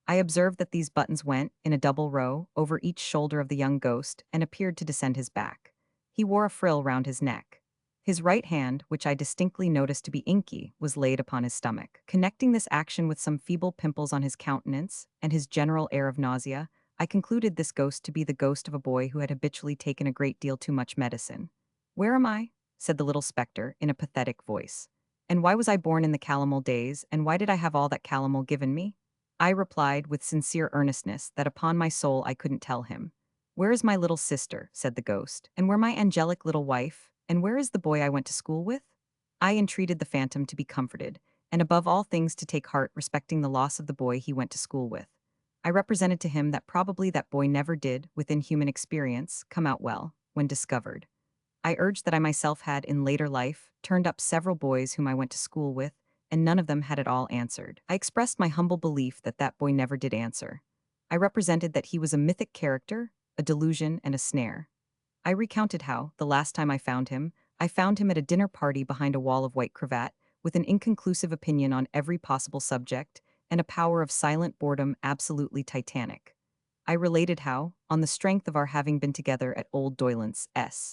I observed that these buttons went, in a double row, over each shoulder of the young ghost, and appeared to descend his back. He wore a frill round his neck. His right hand, which I distinctly noticed to be inky, was laid upon his stomach. Connecting this action with some feeble pimples on his countenance, and his general air of nausea, I concluded this ghost to be the ghost of a boy who had habitually taken a great deal too much medicine. "Where am I?" said the little spectre, in a pathetic voice. "And why was I born in the calomel days, and why did I have all that calomel given me?" I replied, with sincere earnestness, that upon my soul I couldn't tell him. "Where is my little sister?" said the ghost, "and where my angelic little wife? And where is the boy I went to school with?" I entreated the phantom to be comforted, and above all things to take heart respecting the loss of the boy he went to school with. I represented to him that probably that boy never did, within human experience, come out well, when discovered. I urged that I myself had, in later life, turned up several boys whom I went to school with, and none of them had at all answered. I expressed my humble belief that that boy never did answer. I represented that he was a mythic character, a delusion, and a snare. I recounted how, the last time I found him at a dinner party behind a wall of white cravat, with an inconclusive opinion on every possible subject, and a power of silent boredom absolutely titanic. I related how, on the strength of our having been together at old Doylan's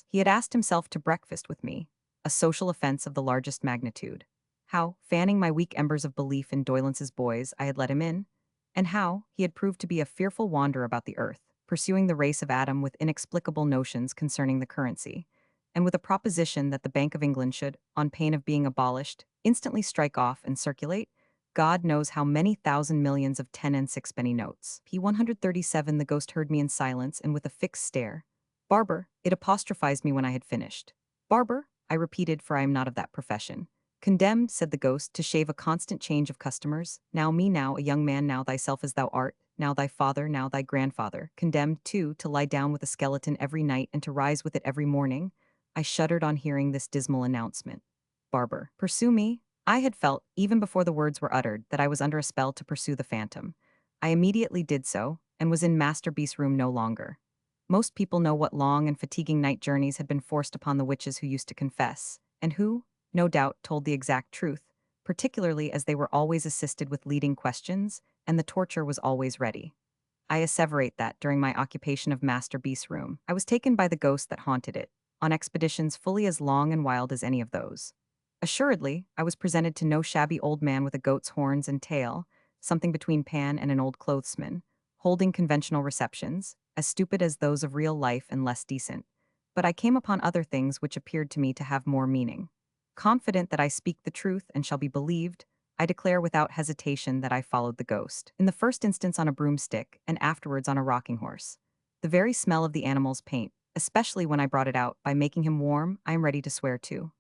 he had asked himself to breakfast with me, a social offense of the largest magnitude. How, fanning my weak embers of belief in Doylan's boys, I had let him in, and how he had proved to be a fearful wanderer about the earth, pursuing the race of Adam with inexplicable notions concerning the currency, and with a proposition that the Bank of England should, on pain of being abolished, instantly strike off and circulate God knows how many thousand millions of 10 and 6-penny notes. P-137. The ghost heard me in silence and with a fixed stare. "Barber," it apostrophized me when I had finished. "Barber," I repeated, for I am not of that profession. "Condemned," said the ghost, "to shave a constant change of customers. Now me, now a young man, now thyself as thou art, now thy father, now thy grandfather. Condemned, too, to lie down with a skeleton every night and to rise with it every morning." I shuddered on hearing this dismal announcement. Barber. Pursue me? I had felt, even before the words were uttered, that I was under a spell to pursue the phantom. I immediately did so, and was in Master Beast's room no longer. Most people know what long and fatiguing night journeys had been forced upon the witches who used to confess, and who, no doubt, told the exact truth, particularly as they were always assisted with leading questions, and the torture was always ready. I asseverate that, during my occupation of Master Beast's room, I was taken by the ghost that haunted it, on expeditions fully as long and wild as any of those. Assuredly, I was presented to no shabby old man with a goat's horns and tail, something between Pan and an old clothesman, holding conventional receptions, as stupid as those of real life and less decent. But I came upon other things which appeared to me to have more meaning. Confident that I speak the truth and shall be believed, I declare without hesitation that I followed the ghost, in the first instance on a broomstick, and afterwards on a rocking horse. The very smell of the animal's paint, especially when I brought it out by making him warm, I am ready to swear to.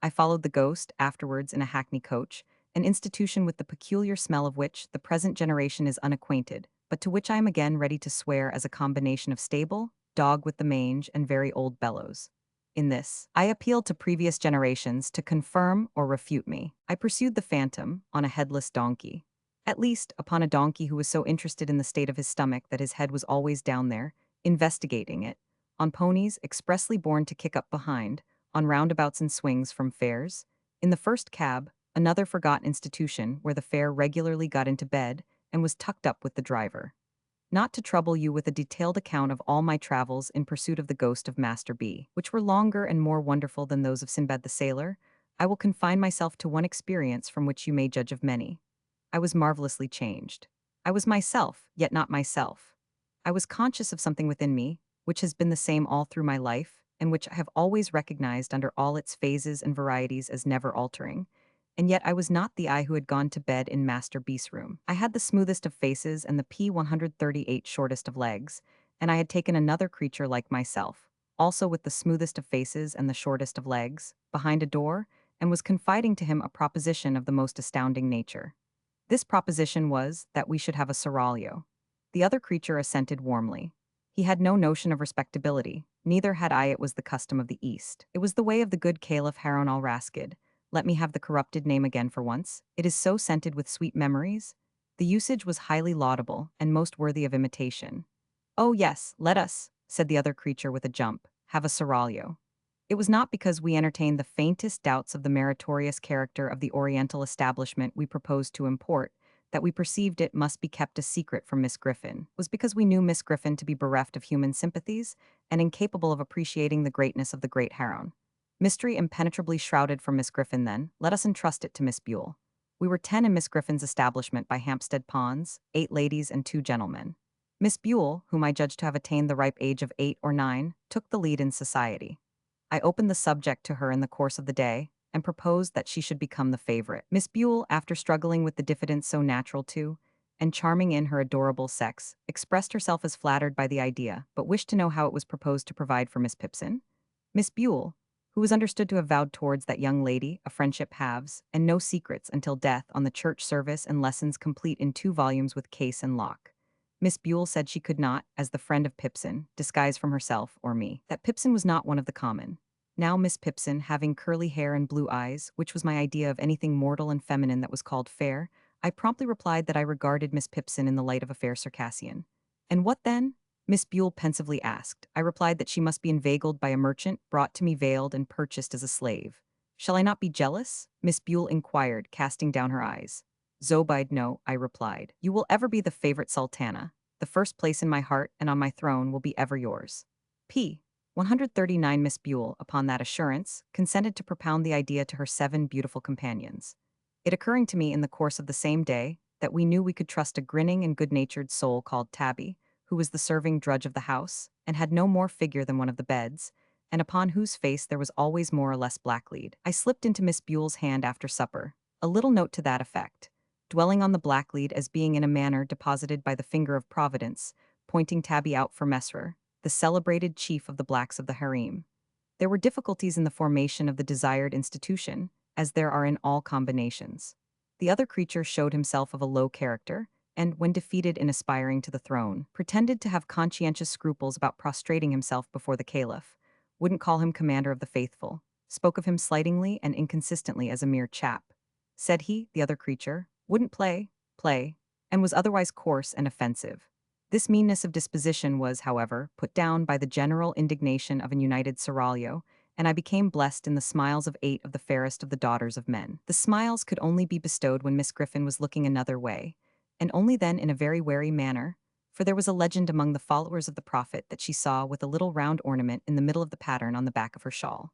I followed the ghost afterwards in a hackney coach, an institution with the peculiar smell of which the present generation is unacquainted, but to which I am again ready to swear as a combination of stable, dog with the mange, and very old bellows. In this, I appealed to previous generations to confirm or refute me. I pursued the phantom on a headless donkey. At least, upon a donkey who was so interested in the state of his stomach that his head was always down there, investigating it. On ponies expressly born to kick up behind, on roundabouts and swings from fairs. In the first cab, another forgotten institution where the fare regularly got into bed and was tucked up with the driver. Not to trouble you with a detailed account of all my travels in pursuit of the ghost of Master B, which were longer and more wonderful than those of Sinbad the Sailor, I will confine myself to one experience from which you may judge of many. I was marvelously changed. I was myself, yet not myself. I was conscious of something within me, which has been the same all through my life, and which I have always recognized under all its phases and varieties as never altering. And yet I was not the I who had gone to bed in Master B's room. I had the smoothest of faces and the P138 shortest of legs, and I had taken another creature like myself, also with the smoothest of faces and the shortest of legs, behind a door, and was confiding to him a proposition of the most astounding nature. This proposition was that we should have a seraglio. The other creature assented warmly. He had no notion of respectability, neither had I. It was the custom of the East. It was the way of the good Caliph Harun al-Rashid. Let me have the corrupted name again for once. It is so scented with sweet memories. The usage was highly laudable and most worthy of imitation. Oh yes, let us, said the other creature with a jump, have a seraglio. It was not because we entertained the faintest doubts of the meritorious character of the Oriental establishment we proposed to import, that we perceived it must be kept a secret from Miss Griffin. It was because we knew Miss Griffin to be bereft of human sympathies and incapable of appreciating the greatness of the great Harun. Mystery impenetrably shrouded from Miss Griffin then, let us entrust it to Miss Buell. We were 10 in Miss Griffin's establishment by Hampstead Ponds, 8 ladies and 2 gentlemen. Miss Buell, whom I judged to have attained the ripe age of 8 or 9, took the lead in society. I opened the subject to her in the course of the day, and proposed that she should become the favorite. Miss Buell, after struggling with the diffidence so natural to, and charming in her adorable sex, expressed herself as flattered by the idea, but wished to know how it was proposed to provide for Miss Pipson. Miss Buell, who was understood to have vowed towards that young lady a friendship halves, and no secrets until death on the church service and lessons complete in 2 volumes with case and lock. Miss Buell said she could not, as the friend of Pipson, disguise from herself or me that Pipson was not one of the common. Now Miss Pipson, having curly hair and blue eyes, which was my idea of anything mortal and feminine that was called fair, I promptly replied that I regarded Miss Pipson in the light of a fair Circassian. And what then? Miss Buell pensively asked. I replied that she must be inveigled by a merchant, brought to me veiled and purchased as a slave. Shall I not be jealous? Miss Buell inquired, casting down her eyes. Zobeide, no, I replied. You will ever be the favorite sultana. The first place in my heart and on my throne will be ever yours. P. 139 Miss Buell, upon that assurance, consented to propound the idea to her 7 beautiful companions. It occurring to me in the course of the same day that we knew we could trust a grinning and good-natured soul called Tabby, who was the serving drudge of the house, and had no more figure than one of the beds, and upon whose face there was always more or less blacklead. I slipped into Miss Buell's hand after supper a little note to that effect, dwelling on the blacklead as being in a manner deposited by the finger of Providence, pointing Tabby out for Mesrer, the celebrated chief of the blacks of the harem. There were difficulties in the formation of the desired institution, as there are in all combinations. The other creature showed himself of a low character, and, when defeated in aspiring to the throne, pretended to have conscientious scruples about prostrating himself before the caliph, wouldn't call him commander of the faithful, spoke of him slightingly and inconsistently as a mere chap. Said he, the other creature, wouldn't play, and was otherwise coarse and offensive. This meanness of disposition was, however, put down by the general indignation of an united seraglio, and I became blessed in the smiles of 8 of the fairest of the daughters of men. The smiles could only be bestowed when Miss Griffin was looking another way, and only then in a very wary manner, for there was a legend among the followers of the Prophet that she saw with a little round ornament in the middle of the pattern on the back of her shawl.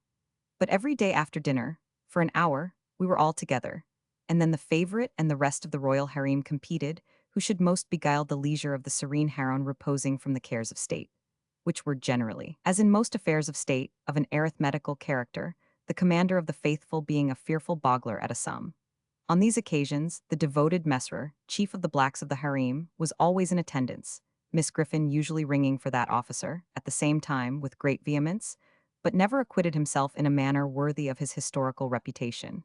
But every day after dinner, for an hour, we were all together, and then the favorite and the rest of the royal harem competed who should most beguile the leisure of the serene Harun reposing from the cares of state, which were generally, as in most affairs of state, of an arithmetical character, the commander of the faithful being a fearful boggler at a sum. On these occasions, the devoted Mesrer, chief of the blacks of the harem, was always in attendance, Miss Griffin usually ringing for that officer, at the same time with great vehemence, but never acquitted himself in a manner worthy of his historical reputation.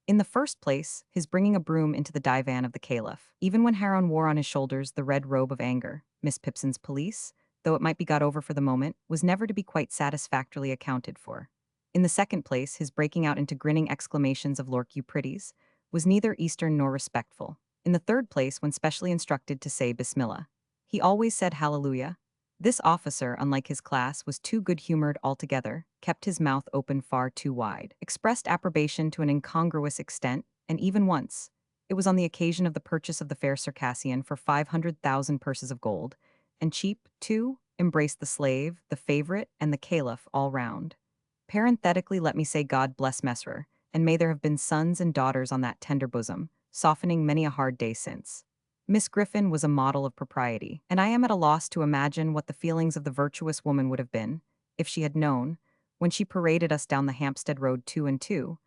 In the first place, his bringing a broom into the divan of the caliph, even when Haroun wore on his shoulders the red robe of anger, Miss Pipson's police, though it might be got over for the moment, was never to be quite satisfactorily accounted for. In the second place, his breaking out into grinning exclamations of "Lork, you pretties," was neither Eastern nor respectful. In the third place, when specially instructed to say Bismillah, he always said Hallelujah. This officer, unlike his class, was too good-humored altogether, kept his mouth open far too wide, expressed approbation to an incongruous extent, and even once, it was on the occasion of the purchase of the fair Circassian for 500,000 purses of gold, and cheap, too, embraced the slave, the favorite, and the caliph all round. Parenthetically, let me say God bless Mesrer, and may there have been sons and daughters on that tender bosom, softening many a hard day since. Miss Griffin was a model of propriety, and I am at a loss to imagine what the feelings of the virtuous woman would have been, if she had known, when she paraded us down the Hampstead Road two and two,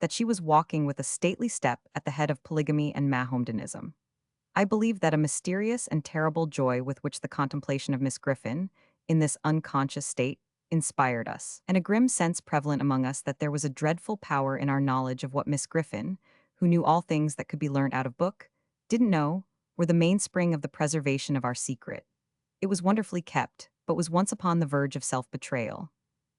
that she was walking with a stately step at the head of polygamy and Mahomedanism. I believe that a mysterious and terrible joy with which the contemplation of Miss Griffin, in this unconscious state, inspired us, and a grim sense prevalent among us that there was a dreadful power in our knowledge of what Miss Griffin, who knew all things that could be learnt out of book, didn't know, were the mainspring of the preservation of our secret. It was wonderfully kept, but was once upon the verge of self-betrayal.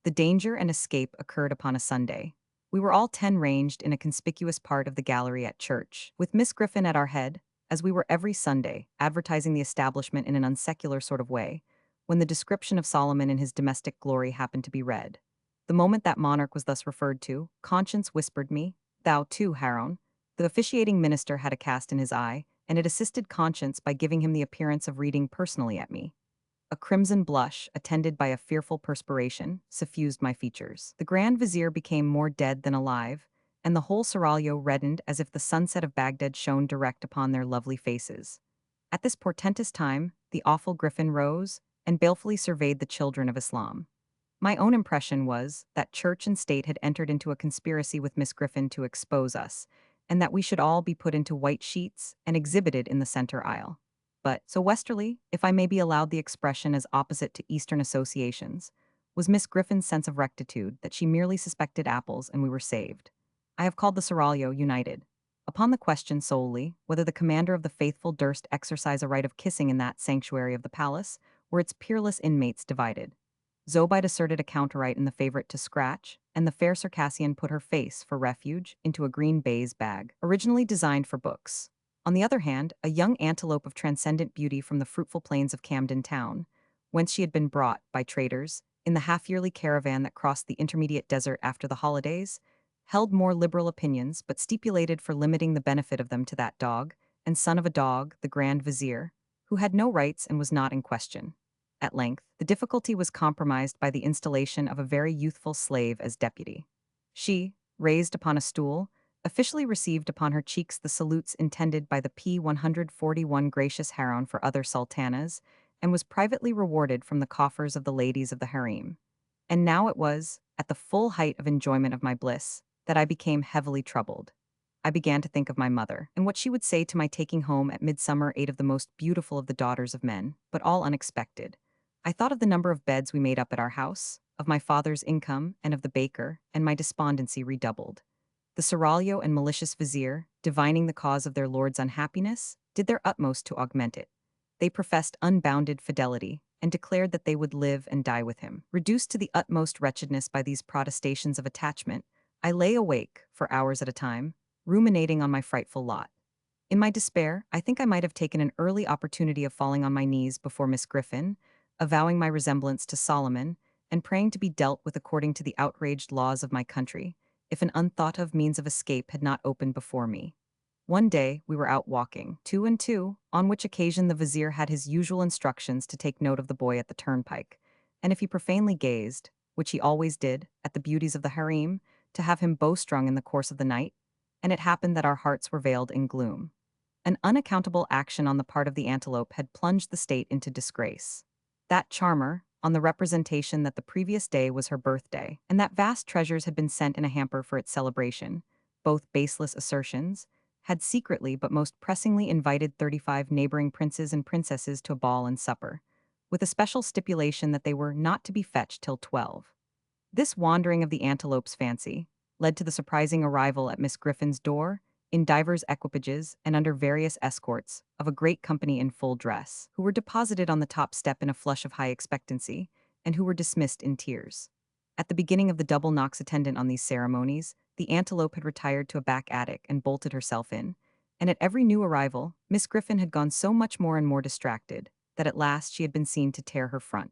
The danger and escape occurred upon a Sunday. We were all 10 ranged in a conspicuous part of the gallery at church, with Miss Griffin at our head, as we were every Sunday, advertising the establishment in an unsecular sort of way, when the description of Solomon in his domestic glory happened to be read. The moment that monarch was thus referred to, conscience whispered me, "Thou too, Haroun." The officiating minister had a cast in his eye, and it assisted conscience by giving him the appearance of reading personally at me. A crimson blush, attended by a fearful perspiration, suffused my features. The Grand Vizier became more dead than alive, and the whole seraglio reddened as if the sunset of Baghdad shone direct upon their lovely faces. At this portentous time, the awful Griffin rose and balefully surveyed the children of Islam. My own impression was that Church and State had entered into a conspiracy with Miss Griffin to expose us, and that we should all be put into white sheets and exhibited in the center aisle. But, so westerly, if I may be allowed the expression as opposite to Eastern associations, was Miss Griffin's sense of rectitude that she merely suspected apples and we were saved. I have called the seraglio united. Upon the question solely whether the commander of the faithful durst exercise a right of kissing in that sanctuary of the palace, were its peerless inmates divided. Zobeide asserted a counterright in the favorite to scratch, and the fair Circassian put her face, for refuge, into a green baize bag, originally designed for books. On the other hand, a young antelope of transcendent beauty from the fruitful plains of Camden Town, whence she had been brought, by traders, in the half-yearly caravan that crossed the intermediate desert after the holidays, held more liberal opinions, but stipulated for limiting the benefit of them to that dog, and son of a dog, the Grand Vizier, who had no rights and was not in question. At length, the difficulty was compromised by the installation of a very youthful slave as deputy. She, raised upon a stool, officially received upon her cheeks the salutes intended by the P-141 gracious Haroun for other sultanas, and was privately rewarded from the coffers of the ladies of the harem. And now it was, at the full height of enjoyment of my bliss, that I became heavily troubled. I began to think of my mother, and what she would say to my taking home at midsummer 8 of the most beautiful of the daughters of men, but all unexpected. I thought of the number of beds we made up at our house, of my father's income, and of the baker, and my despondency redoubled. The seraglio and malicious vizier, divining the cause of their lord's unhappiness, did their utmost to augment it. They professed unbounded fidelity, and declared that they would live and die with him. Reduced to the utmost wretchedness by these protestations of attachment, I lay awake, for hours at a time, ruminating on my frightful lot. In my despair, I think I might have taken an early opportunity of falling on my knees before Miss Griffin, avowing my resemblance to Solomon, and praying to be dealt with according to the outraged laws of my country, if an unthought-of means of escape had not opened before me. One day we were out walking, 2 and 2, on which occasion the vizier had his usual instructions to take note of the boy at the turnpike, and if he profanely gazed, which he always did, at the beauties of the harem, to have him bowstrung in the course of the night, and it happened that our hearts were veiled in gloom. An unaccountable action on the part of the antelope had plunged the state into disgrace. That charmer, on the representation that the previous day was her birthday, and that vast treasures had been sent in a hamper for its celebration, both baseless assertions, had secretly but most pressingly invited 35 neighboring princes and princesses to a ball and supper, with a special stipulation that they were not to be fetched till 12. This wandering of the antelope's fancy led to the surprising arrival at Miss Griffin's door, in divers equipages and under various escorts, of a great company in full dress, who were deposited on the top step in a flush of high expectancy, and who were dismissed in tears. At the beginning of the double knocks attendant on these ceremonies, the antelope had retired to a back attic and bolted herself in, and at every new arrival, Miss Griffin had gone so much more and more distracted that at last she had been seen to tear her front.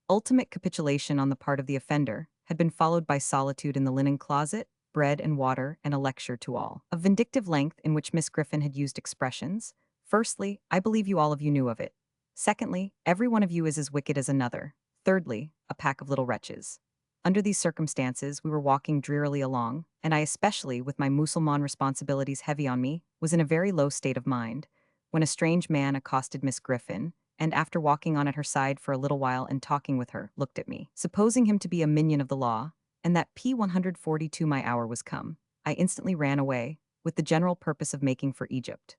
Ultimate capitulation on the part of the offender had been followed by solitude in the linen closet, bread and water, and a lecture to all. Of vindictive length in which Miss Griffin had used expressions. Firstly, I believe you all of you knew of it. Secondly, every one of you is as wicked as another. Thirdly, a pack of little wretches. Under these circumstances, we were walking drearily along, and I especially, with my Mussulman responsibilities heavy on me, was in a very low state of mind, when a strange man accosted Miss Griffin, and after walking on at her side for a little while and talking with her, looked at me. Supposing him to be a minion of the law, and that P-142 my hour was come, I instantly ran away, with the general purpose of making for Egypt.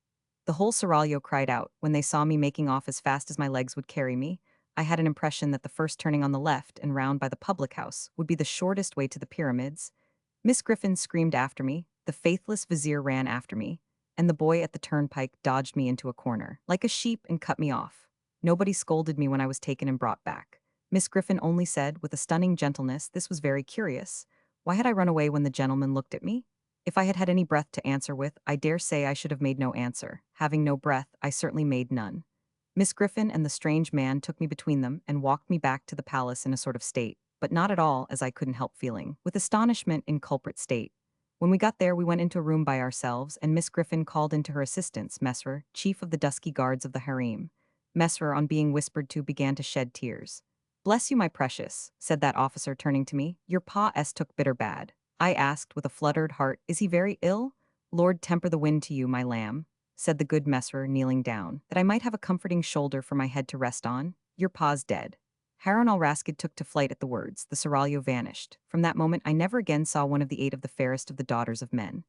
The whole seraglio cried out, when they saw me making off as fast as my legs would carry me. I had an impression that the first turning on the left and round by the public house would be the shortest way to the pyramids. Miss Griffin screamed after me, the faithless vizier ran after me, and the boy at the turnpike dodged me into a corner, like a sheep, and cut me off. Nobody scolded me when I was taken and brought back. Miss Griffin only said, with a stunning gentleness, this was very curious. Why had I run away when the gentleman looked at me? If I had had any breath to answer with, I dare say I should have made no answer. Having no breath, I certainly made none. Miss Griffin and the strange man took me between them and walked me back to the palace in a sort of state, but not at all, as I couldn't help feeling, with astonishment in culprit state. When we got there, we went into a room by ourselves, and Miss Griffin called into her assistants, Messer, chief of the dusky guards of the harem. Messer, on being whispered to, began to shed tears. "Bless you, my precious," said that officer, turning to me. "Your pa-s took bitter bad." I asked, with a fluttered heart, "Is he very ill?" "Lord temper the wind to you, my lamb," said the good Messer, kneeling down, "that I might have a comforting shoulder for my head to rest on. Your pa's dead." Harun al-Rashid took to flight at the words. The seraglio vanished. From that moment I never again saw one of the 8 of the fairest of the daughters of men.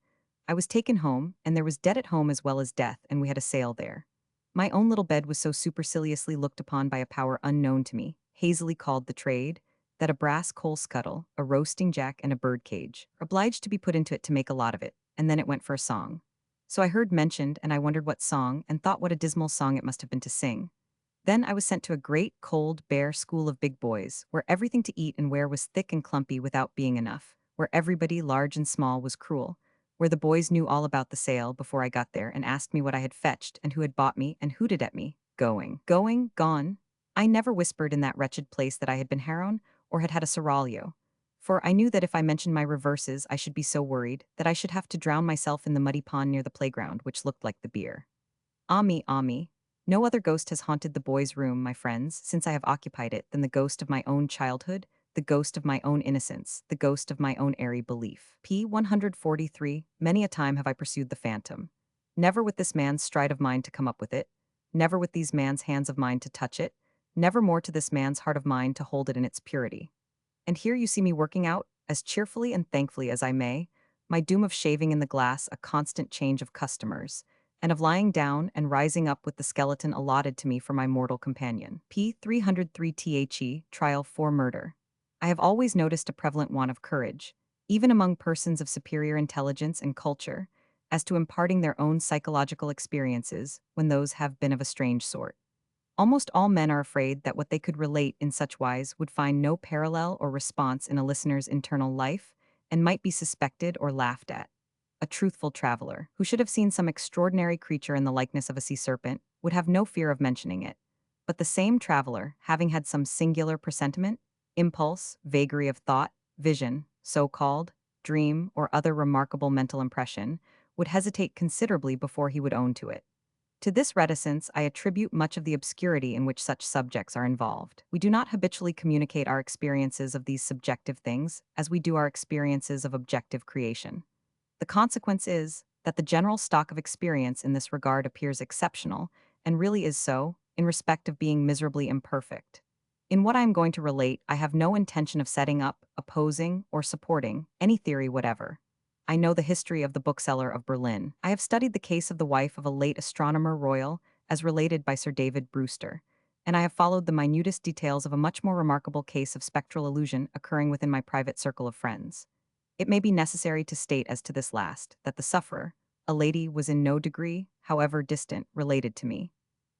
I was taken home, and there was debt at home as well as death, and we had a sale there. My own little bed was so superciliously looked upon by a power unknown to me, hazily called the trade, that a brass coal scuttle, a roasting jack, and a bird cage were obliged to be put into it to make a lot of it, and then it went for a song. So I heard mentioned, and I wondered what song, and thought what a dismal song it must have been to sing. Then I was sent to a great, cold, bare school of big boys, where everything to eat and wear was thick and clumpy without being enough, where everybody, large and small, was cruel, where the boys knew all about the sale before I got there and asked me what I had fetched and who had bought me and hooted at me. Going, gone. I never whispered in that wretched place that I had been Haron or had had a seraglio, for I knew that if I mentioned my reverses I should be so worried that I should have to drown myself in the muddy pond near the playground, which looked like the beer. Ah me, no other ghost has haunted the boys' room, my friends, since I have occupied it, than the ghost of my own childhood, the ghost of my own innocence, the ghost of my own airy belief. P-143, many a time have I pursued the phantom. Never with this man's stride of mine to come up with it, never with these man's hands of mine to touch it, never more to this man's heart of mine to hold it in its purity. And here you see me working out, as cheerfully and thankfully as I may, my doom of shaving in the glass a constant change of customers, and of lying down and rising up with the skeleton allotted to me for my mortal companion. P. 303 The, trial for murder. I have always noticed a prevalent want of courage, even among persons of superior intelligence and culture, as to imparting their own psychological experiences when those have been of a strange sort. Almost all men are afraid that what they could relate in such wise would find no parallel or response in a listener's internal life, and might be suspected or laughed at. A truthful traveler, who should have seen some extraordinary creature in the likeness of a sea serpent, would have no fear of mentioning it. But the same traveler, having had some singular presentiment, impulse, vagary of thought, vision, so-called, dream, or other remarkable mental impression, would hesitate considerably before he would own to it. To this reticence I attribute much of the obscurity in which such subjects are involved. We do not habitually communicate our experiences of these subjective things as we do our experiences of objective creation. The consequence is that the general stock of experience in this regard appears exceptional, and really is so, in respect of being miserably imperfect. In what I am going to relate, I have no intention of setting up, opposing, or supporting any theory whatever. I know the history of the bookseller of Berlin. I have studied the case of the wife of a late astronomer royal, as related by Sir David Brewster, and I have followed the minutest details of a much more remarkable case of spectral illusion occurring within my private circle of friends. It may be necessary to state as to this last, that the sufferer, a lady, was in no degree, however distant, related to me.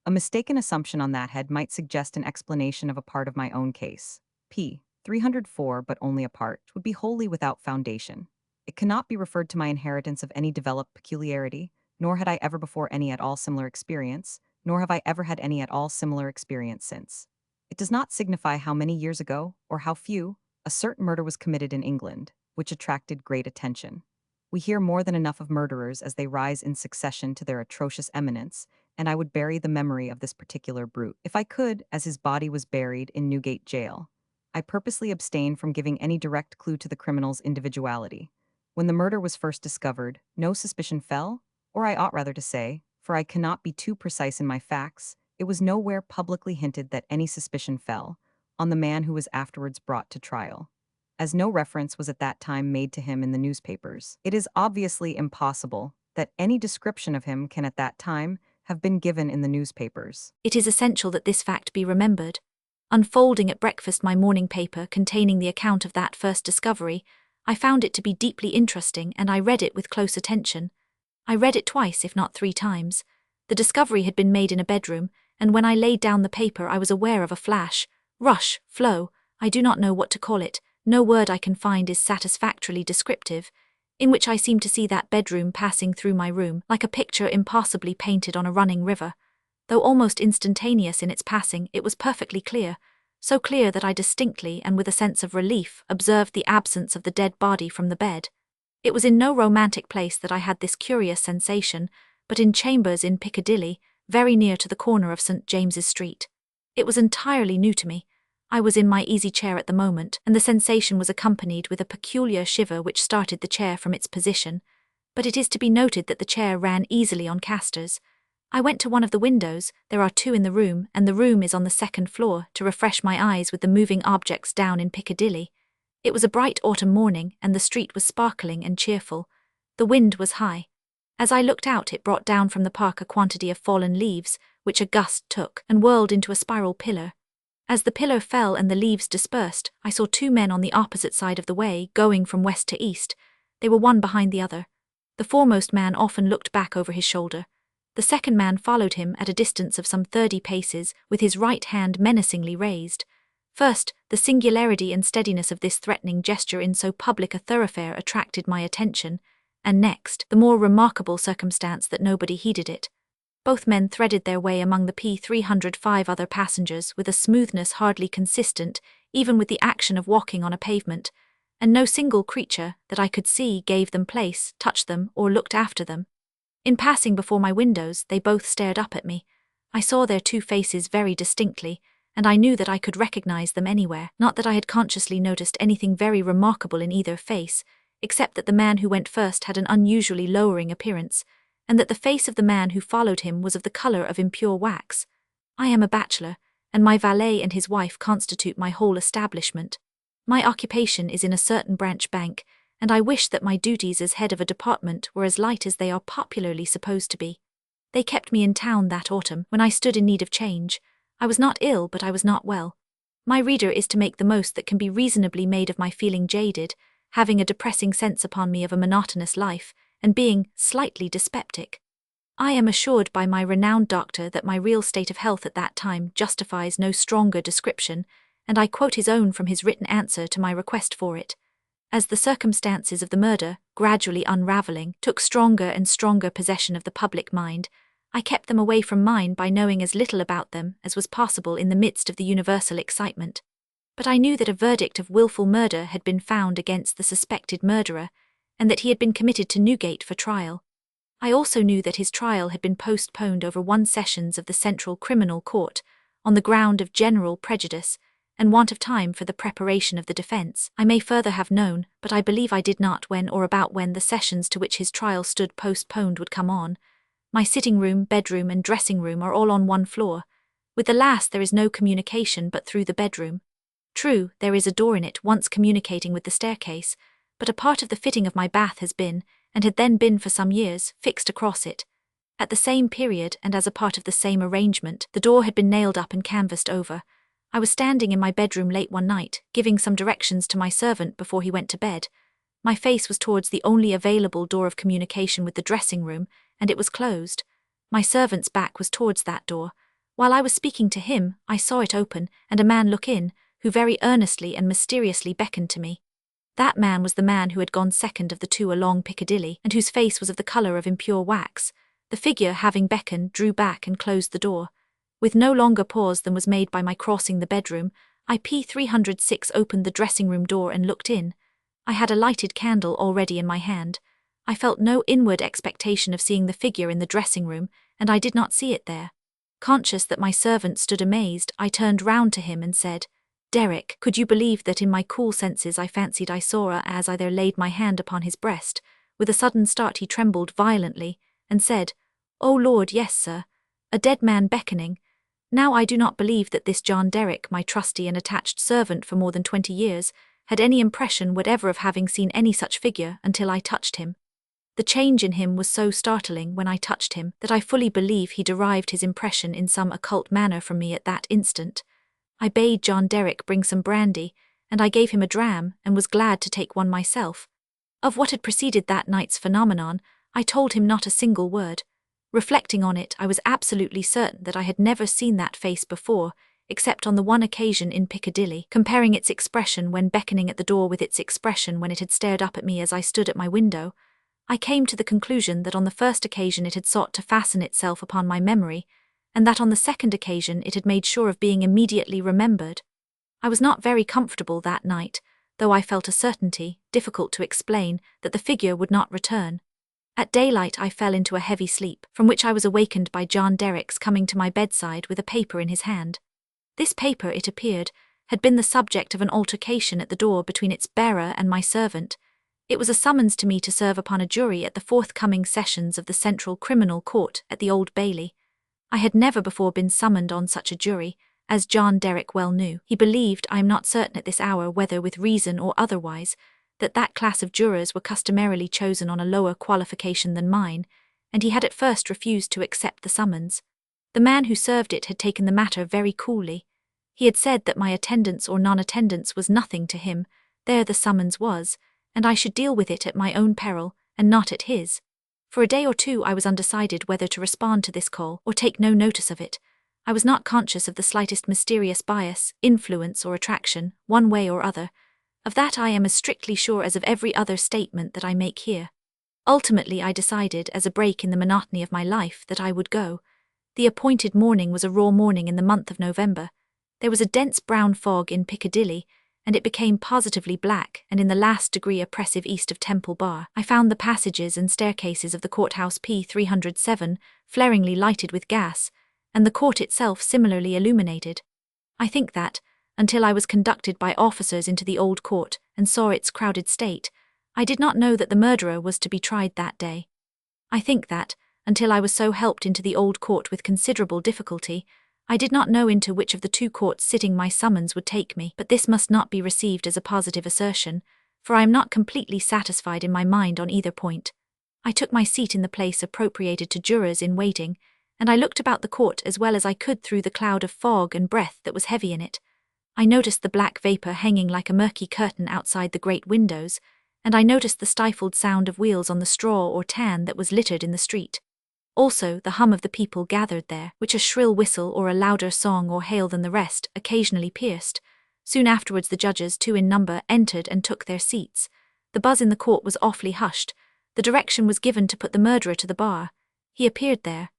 A mistaken assumption on that head might suggest an explanation of a part of my own case. P. 304, but only a part, would be wholly without foundation. It cannot be referred to my inheritance of any developed peculiarity, nor had I ever before any at all similar experience, nor have I ever had any at all similar experience since. It does not signify how many years ago, or how few, a certain murder was committed in England, which attracted great attention. We hear more than enough of murderers as they rise in succession to their atrocious eminence, and I would bury the memory of this particular brute, if I could, as his body was buried in Newgate Jail. I purposely abstain from giving any direct clue to the criminal's individuality. When the murder was first discovered, no suspicion fell, or I ought rather to say, for I cannot be too precise in my facts, it was nowhere publicly hinted that any suspicion fell on the man who was afterwards brought to trial. As no reference was at that time made to him in the newspapers, it is obviously impossible that any description of him can at that time have been given in the newspapers. It is essential that this fact be remembered. Unfolding at breakfast my morning paper containing the account of that first discovery, I found it to be deeply interesting and I read it with close attention. I read it twice, if not 3 times. The discovery had been made in a bedroom, and when I laid down the paper I was aware of a flash, rush, flow, I do not know what to call it, no word I can find is satisfactorily descriptive, in which I seemed to see that bedroom passing through my room like a picture impossibly painted on a running river. Though almost instantaneous in its passing, it was perfectly clear, so clear that I distinctly and with a sense of relief observed the absence of the dead body from the bed. It was in no romantic place that I had this curious sensation, but in chambers in Piccadilly, very near to the corner of St. James's Street. It was entirely new to me. I was in my easy chair at the moment, and the sensation was accompanied with a peculiar shiver which started the chair from its position. But it is to be noted that the chair ran easily on casters. I went to one of the windows, there are 2 in the room, and the room is on the 2nd floor, to refresh my eyes with the moving objects down in Piccadilly. It was a bright autumn morning, and the street was sparkling and cheerful. The wind was high. As I looked out, it brought down from the park a quantity of fallen leaves, which a gust took and whirled into a spiral pillar. As the pillar fell and the leaves dispersed, I saw 2 men on the opposite side of the way, going from west to east. They were one behind the other. The foremost man often looked back over his shoulder. The second man followed him at a distance of some 30 paces, with his right hand menacingly raised. First, the singularity and steadiness of this threatening gesture in so public a thoroughfare attracted my attention, and next, the more remarkable circumstance that nobody heeded it. Both men threaded their way among the P305 other passengers with a smoothness hardly consistent even with the action of walking on a pavement, and no single creature that I could see gave them place, touched them, or looked after them. In passing before my windows, they both stared up at me. I saw their 2 faces very distinctly, and I knew that I could recognize them anywhere, not that I had consciously noticed anything very remarkable in either face, except that the man who went first had an unusually lowering appearance, and that the face of the man who followed him was of the color of impure wax. I am a bachelor, and my valet and his wife constitute my whole establishment. My occupation is in a certain branch bank, and I wish that my duties as head of a department were as light as they are popularly supposed to be. They kept me in town that autumn, when I stood in need of change. I was not ill, but I was not well. My reader is to make the most that can be reasonably made of my feeling jaded, having a depressing sense upon me of a monotonous life, and being slightly dyspeptic. I am assured by my renowned doctor that my real state of health at that time justifies no stronger description, and I quote his own from his written answer to my request for it. As the circumstances of the murder, gradually unravelling, took stronger and stronger possession of the public mind, I kept them away from mine by knowing as little about them as was possible in the midst of the universal excitement. But I knew that a verdict of wilful murder had been found against the suspected murderer, and that he had been committed to Newgate for trial. I also knew that his trial had been postponed over 1 sessions of the Central Criminal Court, on the ground of general prejudice, and want of time for the preparation of the defence. I may further have known, but I believe I did not, when or about when the sessions to which his trial stood postponed would come on. My sitting room, bedroom, and dressing room are all on 1 floor. With the last there is no communication but through the bedroom. True, there is a door in it once communicating with the staircase, but a part of the fitting of my bath has been, and had then been for some years, fixed across it. At the same period, and as a part of the same arrangement, the door had been nailed up and canvassed over. I was standing in my bedroom late one night, giving some directions to my servant before he went to bed. My face was towards the only available door of communication with the dressing room, and it was closed. My servant's back was towards that door. While I was speaking to him, I saw it open, and a man look in, who very earnestly and mysteriously beckoned to me. That man was the man who had gone second of the two along Piccadilly, and whose face was of the colour of impure wax. The figure, having beckoned, drew back and closed the door. With no longer pause than was made by my crossing the bedroom, I P306 opened the dressing-room door and looked in. I had a lighted candle already in my hand. I felt no inward expectation of seeing the figure in the dressing-room, and I did not see it there. Conscious that my servant stood amazed, I turned round to him and said, "Derek, could you believe that in my cool senses I fancied I saw her as I there laid my hand upon his breast?" With a sudden start he trembled violently, and said, "Oh Lord, yes, sir. A dead man beckoning. Now I do not believe that this John Derek, my trusty and attached servant for more than 20 years, had any impression whatever of having seen any such figure until I touched him. The change in him was so startling when I touched him that I fully believe he derived his impression in some occult manner from me at that instant. I bade John Derek bring some brandy, and I gave him a dram and was glad to take one myself. Of what had preceded that night's phenomenon, I told him not a single word. Reflecting on it, I was absolutely certain that I had never seen that face before, except on the one occasion in Piccadilly, comparing its expression when beckoning at the door with its expression when it had stared up at me as I stood at my window. I came to the conclusion that on the first occasion it had sought to fasten itself upon my memory, and that on the second occasion it had made sure of being immediately remembered. I was not very comfortable that night, though I felt a certainty, difficult to explain, that the figure would not return. At daylight I fell into a heavy sleep, from which I was awakened by John Derrick's coming to my bedside with a paper in his hand. This paper, it appeared, had been the subject of an altercation at the door between its bearer and my servant. It was a summons to me to serve upon a jury at the forthcoming sessions of the Central Criminal Court at the Old Bailey. I had never before been summoned on such a jury, as John Derrick well knew. He believed, I am not certain at this hour whether with reason or otherwise, that class of jurors were customarily chosen on a lower qualification than mine, and he had at first refused to accept the summons. The man who served it had taken the matter very coolly. He had said that my attendance or non-attendance was nothing to him, there the summons was, and I should deal with it at my own peril, and not at his. For a day or two I was undecided whether to respond to this call or take no notice of it. I was not conscious of the slightest mysterious bias, influence or attraction, one way or other. Of that I am as strictly sure as of every other statement that I make here. Ultimately I decided, as a break in the monotony of my life, that I would go. The appointed morning was a raw morning in the month of November. There was a dense brown fog in Piccadilly, and it became positively black and in the last degree oppressive east of Temple Bar. I found the passages and staircases of the courthouse P307 flaringly lighted with gas, and the court itself similarly illuminated. I think that, until I was conducted by officers into the old court and saw its crowded state, I did not know that the murderer was to be tried that day. I think that, until I was so helped into the old court with considerable difficulty, I did not know into which of the two courts sitting my summons would take me, but this must not be received as a positive assertion, for I am not completely satisfied in my mind on either point. I took my seat in the place appropriated to jurors in waiting, and I looked about the court as well as I could through the cloud of fog and breath that was heavy in it. I noticed the black vapour hanging like a murky curtain outside the great windows, and I noticed the stifled sound of wheels on the straw or tan that was littered in the street. Also the hum of the people gathered there, which a shrill whistle or a louder song or hail than the rest occasionally pierced. Soon afterwards the judges, 2 in number, entered and took their seats. The buzz in the court was awfully hushed. The direction was given to put the murderer to the bar. He appeared there,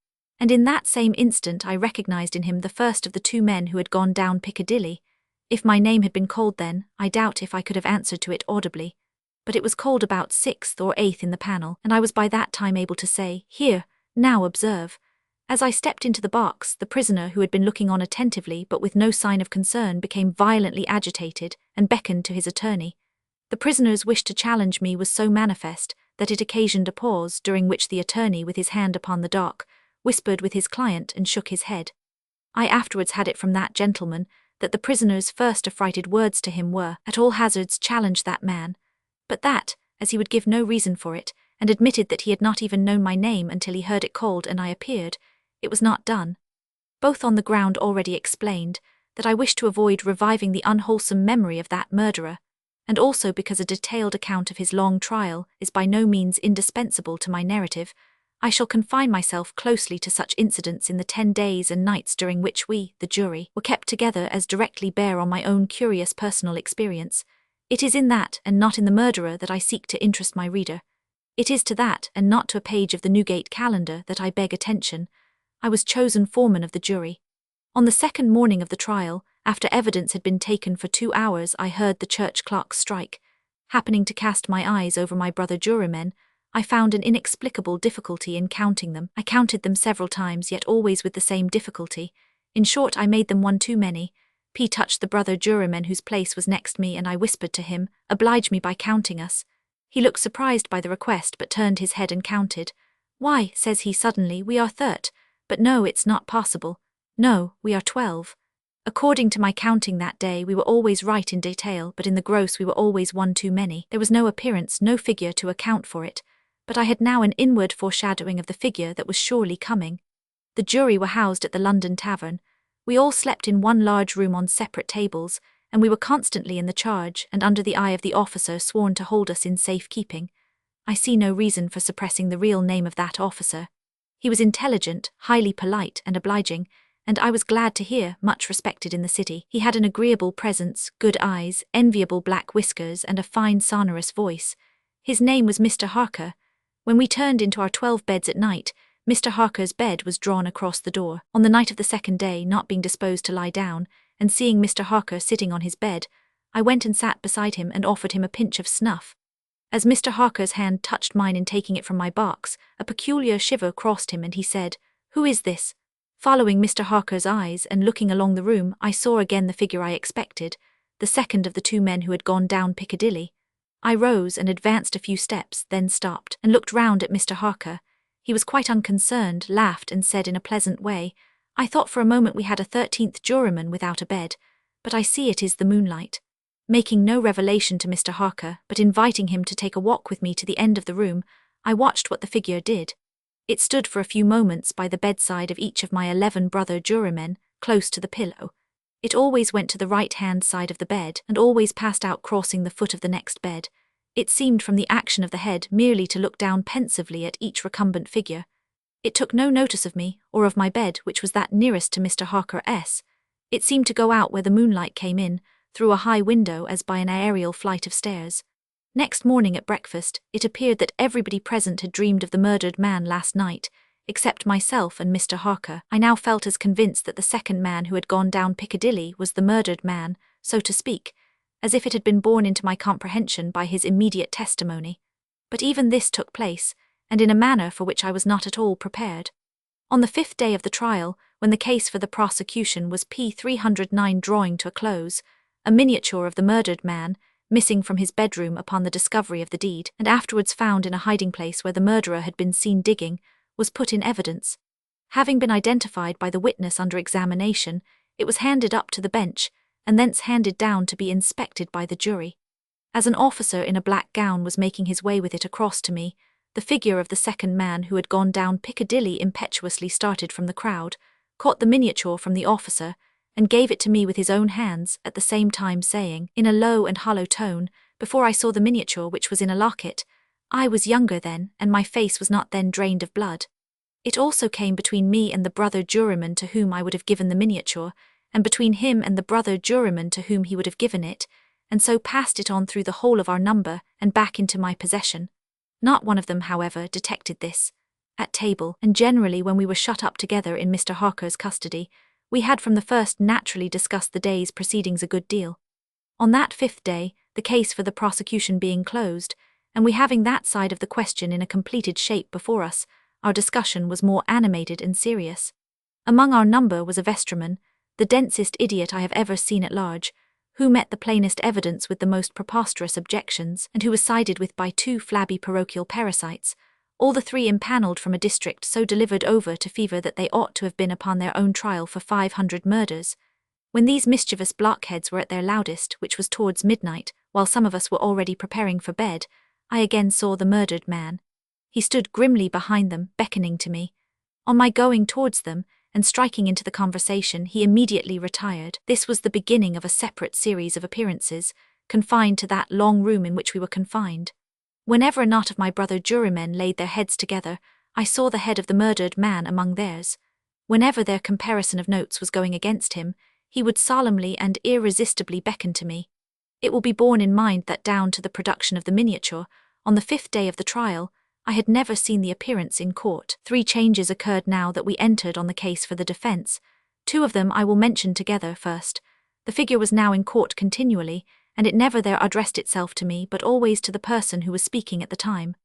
and in that same instant I recognized in him the first of the 2 men who had gone down Piccadilly. If my name had been called then, I doubt if I could have answered to it audibly. But it was called about 6th or 8th in the panel, and I was by that time able to say, "Here, now observe." As I stepped into the box, the prisoner, who had been looking on attentively but with no sign of concern, became violently agitated and beckoned to his attorney. The prisoner's wish to challenge me was so manifest that it occasioned a pause, during which the attorney, with his hand upon the dock, whispered with his client and shook his head. I afterwards had it from that gentleman that the prisoner's first affrighted words to him were, "At all hazards challenge that man." but that, as he would give no reason for it, and admitted that he had not even known my name until he heard it called and I appeared, it was not done. Both on the ground already explained, that I wished to avoid reviving the unwholesome memory of that murderer, and also because a detailed account of his long trial is by no means indispensable to my narrative, I shall confine myself closely to such incidents in the 10 days and nights during which we, the jury, were kept together as directly bear on my own curious personal experience. It is in that, and not in the murderer, that I seek to interest my reader. It is to that, and not to a page of the Newgate calendar, that I beg attention. I was chosen foreman of the jury. On the second morning of the trial, after evidence had been taken for 2 hours, I heard the church clocks strike. Happening to cast my eyes over my brother jurymen, I found an inexplicable difficulty in counting them. I counted them several times, yet always with the same difficulty. In short, I made them one too many. P touched the brother juryman whose place was next me, and I whispered to him, "Oblige me by counting us." He looked surprised by the request, but turned his head and counted. "Why," says he suddenly, "we are 30. But no, it's not possible. No, we are 12. According to my counting that day, we were always right in detail, but in the gross we were always one too many. There was no appearance, no figure to account for it. But I had now an inward foreshadowing of the figure that was surely coming. The jury were housed at the London Tavern. We all slept in one large room on separate tables, and we were constantly in the charge and under the eye of the officer sworn to hold us in safe keeping. I see no reason for suppressing the real name of that officer. He was intelligent, highly polite and obliging, and I was glad to hear, much respected in the city. He had an agreeable presence, good eyes, enviable black whiskers, and a fine sonorous voice. His name was Mr. Harker. When we turned into our 12 beds at night, Mr. Harker's bed was drawn across the door. On the night of the second day, not being disposed to lie down, and seeing Mr. Harker sitting on his bed, I went and sat beside him and offered him a pinch of snuff. As Mr. Harker's hand touched mine in taking it from my box, a peculiar shiver crossed him, and he said, "Who is this?" Following Mr. Harker's eyes and looking along the room, I saw again the figure I expected, the second of the 2 men who had gone down Piccadilly. I rose and advanced a few steps, then stopped, and looked round at Mr. Harker. He was quite unconcerned, laughed, and said in a pleasant way, "I thought for a moment we had a 13th juryman without a bed, but I see it is the moonlight." Making no revelation to Mr. Harker, but inviting him to take a walk with me to the end of the room, I watched what the figure did. It stood for a few moments by the bedside of each of my 11 brother jurymen, close to the pillow. It always went to the right-hand side of the bed, and always passed out crossing the foot of the next bed. It seemed from the action of the head merely to look down pensively at each recumbent figure. It took no notice of me, or of my bed, which was that nearest to Mr. Harker's. It seemed to go out where the moonlight came in, through a high window as by an aerial flight of stairs. Next morning at breakfast, it appeared that everybody present had dreamed of the murdered man last night, except myself and Mr. Harker. I now felt as convinced that the second man who had gone down Piccadilly was the murdered man, so to speak, as if it had been borne into my comprehension by his immediate testimony. But even this took place, and in a manner for which I was not at all prepared. On the 5th day of the trial, when the case for the prosecution was P 309 drawing to a close, a miniature of the murdered man, missing from his bedroom upon the discovery of the deed, and afterwards found in a hiding place where the murderer had been seen digging, was put in evidence. Having been identified by the witness under examination, it was handed up to the bench, and thence handed down to be inspected by the jury. As an officer in a black gown was making his way with it across to me, the figure of the second man who had gone down Piccadilly impetuously started from the crowd, caught the miniature from the officer, and gave it to me with his own hands, at the same time saying, in a low and hollow tone, before I saw the miniature which was in a locket, "I was younger then, and my face was not then drained of blood." It also came between me and the brother juryman to whom I would have given the miniature, and between him and the brother juryman to whom he would have given it, and so passed it on through the whole of our number, and back into my possession. Not one of them, however, detected this. At table, and generally when we were shut up together in Mr. Harker's custody, we had from the first naturally discussed the day's proceedings a good deal. On that 5th day, the case for the prosecution being closed, and we having that side of the question in a completed shape before us, our discussion was more animated and serious. Among our number was a vestryman, the densest idiot I have ever seen at large, who met the plainest evidence with the most preposterous objections, and who was sided with by 2 flabby parochial parasites, all the 3 impanelled from a district so delivered over to fever that they ought to have been upon their own trial for 500 murders. When these mischievous blockheads were at their loudest, which was towards midnight, while some of us were already preparing for bed, I again saw the murdered man. He stood grimly behind them, beckoning to me. On my going towards them, and striking into the conversation, he immediately retired. This was the beginning of a separate series of appearances, confined to that long room in which we were confined. Whenever a knot of my brother jurymen laid their heads together, I saw the head of the murdered man among theirs. Whenever their comparison of notes was going against him, he would solemnly and irresistibly beckon to me. It will be borne in mind that down to the production of the miniature, on the 5th day of the trial, I had never seen the appearance in court. 3 changes occurred now that we entered on the case for the defense. 2 of them I will mention together first. The figure was now in court continually, and it never there addressed itself to me but always to the person who was speaking at the time.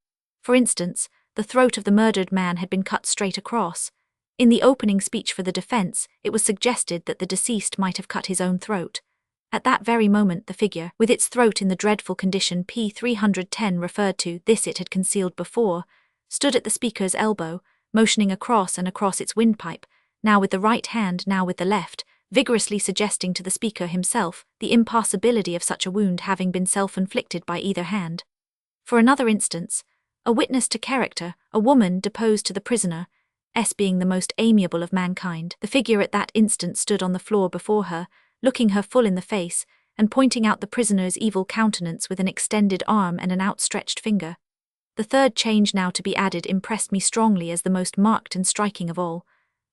For instance, the throat of the murdered man had been cut straight across. In the opening speech for the defense, it was suggested that the deceased might have cut his own throat. At that very moment the figure, with its throat in the dreadful condition P 310 referred to, this it had concealed before, stood at the speaker's elbow, motioning across and across its windpipe, now with the right hand, now with the left, vigorously suggesting to the speaker himself the impossibility of such a wound having been self-inflicted by either hand. For another instance, a witness to character, a woman deposed to the prisoner, S being the most amiable of mankind, the figure at that instant stood on the floor before her, looking her full in the face, and pointing out the prisoner's evil countenance with an extended arm and an outstretched finger. The 3rd change now to be added impressed me strongly as the most marked and striking of all.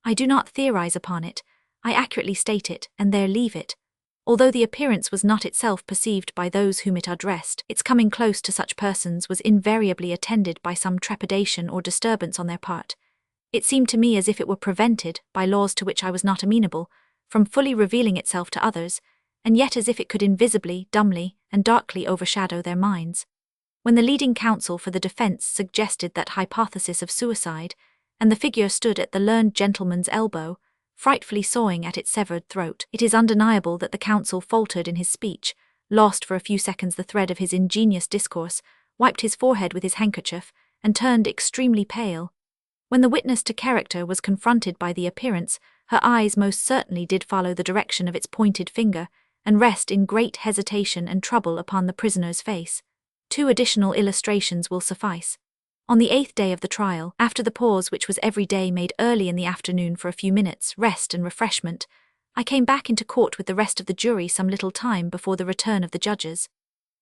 I do not theorize upon it, I accurately state it, and there leave it. Although the appearance was not itself perceived by those whom it addressed, its coming close to such persons was invariably attended by some trepidation or disturbance on their part. It seemed to me as if it were prevented, by laws to which I was not amenable, from fully revealing itself to others, and yet as if it could invisibly, dumbly, and darkly overshadow their minds. When the leading counsel for the defense suggested that hypothesis of suicide, and the figure stood at the learned gentleman's elbow, frightfully sawing at its severed throat, it is undeniable that the counsel faltered in his speech, lost for a few seconds the thread of his ingenious discourse, wiped his forehead with his handkerchief, and turned extremely pale. When the witness to character was confronted by the appearance, her eyes most certainly did follow the direction of its pointed finger, and rest in great hesitation and trouble upon the prisoner's face. 2 additional illustrations will suffice. On the 8th day of the trial, after the pause which was every day made early in the afternoon for a few minutes' rest and refreshment, I came back into court with the rest of the jury some little time before the return of the judges.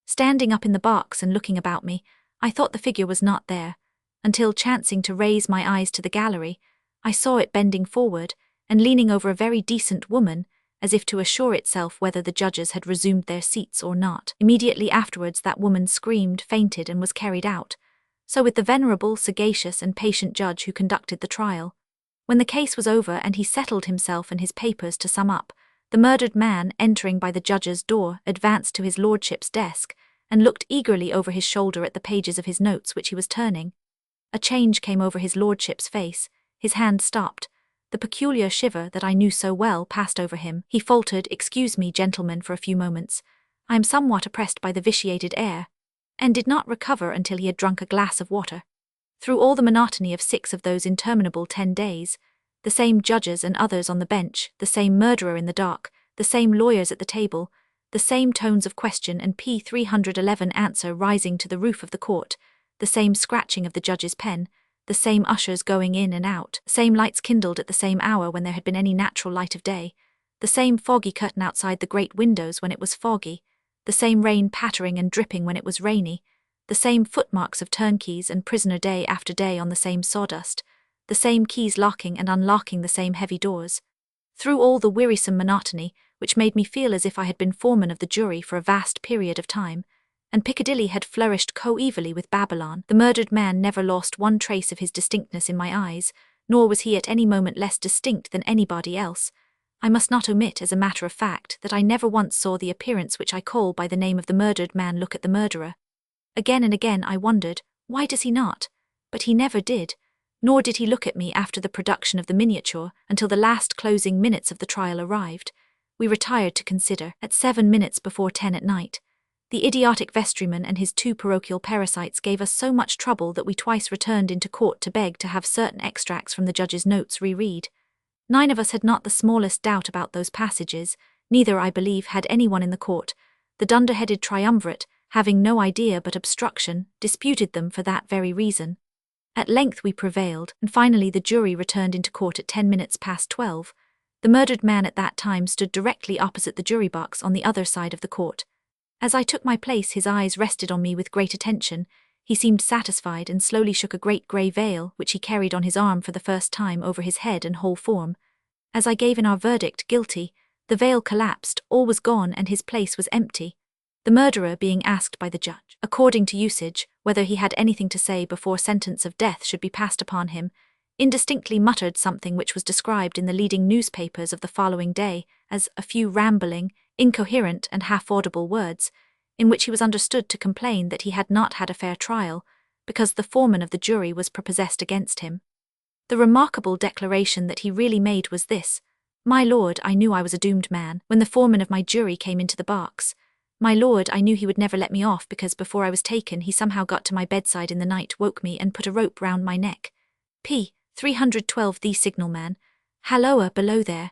Standing up in the box and looking about me, I thought the figure was not there, until chancing to raise my eyes to the gallery, I saw it bending forward, and leaning over a very decent woman, as if to assure itself whether the judges had resumed their seats or not. Immediately afterwards that woman screamed, fainted, and was carried out. So with the venerable, sagacious, and patient judge who conducted the trial. When the case was over and he settled himself and his papers to sum up, the murdered man, entering by the judge's door, advanced to his lordship's desk, and looked eagerly over his shoulder at the pages of his notes which he was turning. A change came over his lordship's face, his hand stopped. The peculiar shiver that I knew so well passed over him. He faltered, "Excuse me, gentlemen, for a few moments. I am somewhat oppressed by the vitiated air," and did not recover until he had drunk a glass of water. Through all the monotony of 6 of those interminable 10 days, the same judges and others on the bench, the same murderer in the dock, the same lawyers at the table, the same tones of question and P 311 answer rising to the roof of the court, the same scratching of the judge's pen, the same ushers going in and out, the same lights kindled at the same hour when there had been any natural light of day, the same foggy curtain outside the great windows when it was foggy, the same rain pattering and dripping when it was rainy, the same footmarks of turnkeys and prisoner day after day on the same sawdust, the same keys locking and unlocking the same heavy doors. Through all the wearisome monotony, which made me feel as if I had been foreman of the jury for a vast period of time, and Piccadilly had flourished coevally with Babylon, the murdered man never lost one trace of his distinctness in my eyes, nor was he at any moment less distinct than anybody else. I must not omit as a matter of fact that I never once saw the appearance which I call by the name of the murdered man look at the murderer. Again and again I wondered, why does he not? But he never did, nor did he look at me after the production of the miniature until the last closing minutes of the trial arrived. We retired to consider, at 7 minutes before 10 at night. The idiotic vestryman and his 2 parochial parasites gave us so much trouble that we twice returned into court to beg to have certain extracts from the judge's notes reread. 9 of us had not the smallest doubt about those passages, Neither, I believe, had anyone in the court. The dunder-headed triumvirate, having no idea but obstruction, disputed them for that very reason. At length we prevailed, and finally the jury returned into court at 10 minutes past 12. The murdered man at that time stood directly opposite the jury box on the other side of the court. As I took my place, his eyes rested on me with great attention. He seemed satisfied and slowly shook a great grey veil which he carried on his arm for the first time over his head and whole form. As I gave in our verdict, guilty, the veil collapsed, all was gone, and his place was empty. The murderer, being asked by the judge, according to usage, whether he had anything to say before sentence of death should be passed upon him, indistinctly muttered something which was described in the leading newspapers of the following day as a few rambling, incoherent and half-audible words, in which he was understood to complain that he had not had a fair trial, because the foreman of the jury was prepossessed against him. The remarkable declaration that he really made was this: "My lord, I knew I was a doomed man when the foreman of my jury came into the box. My lord, I knew he would never let me off because before I was taken he somehow got to my bedside in the night, woke me and put a rope round my neck. P. 312 The signalman. Halloa, below there."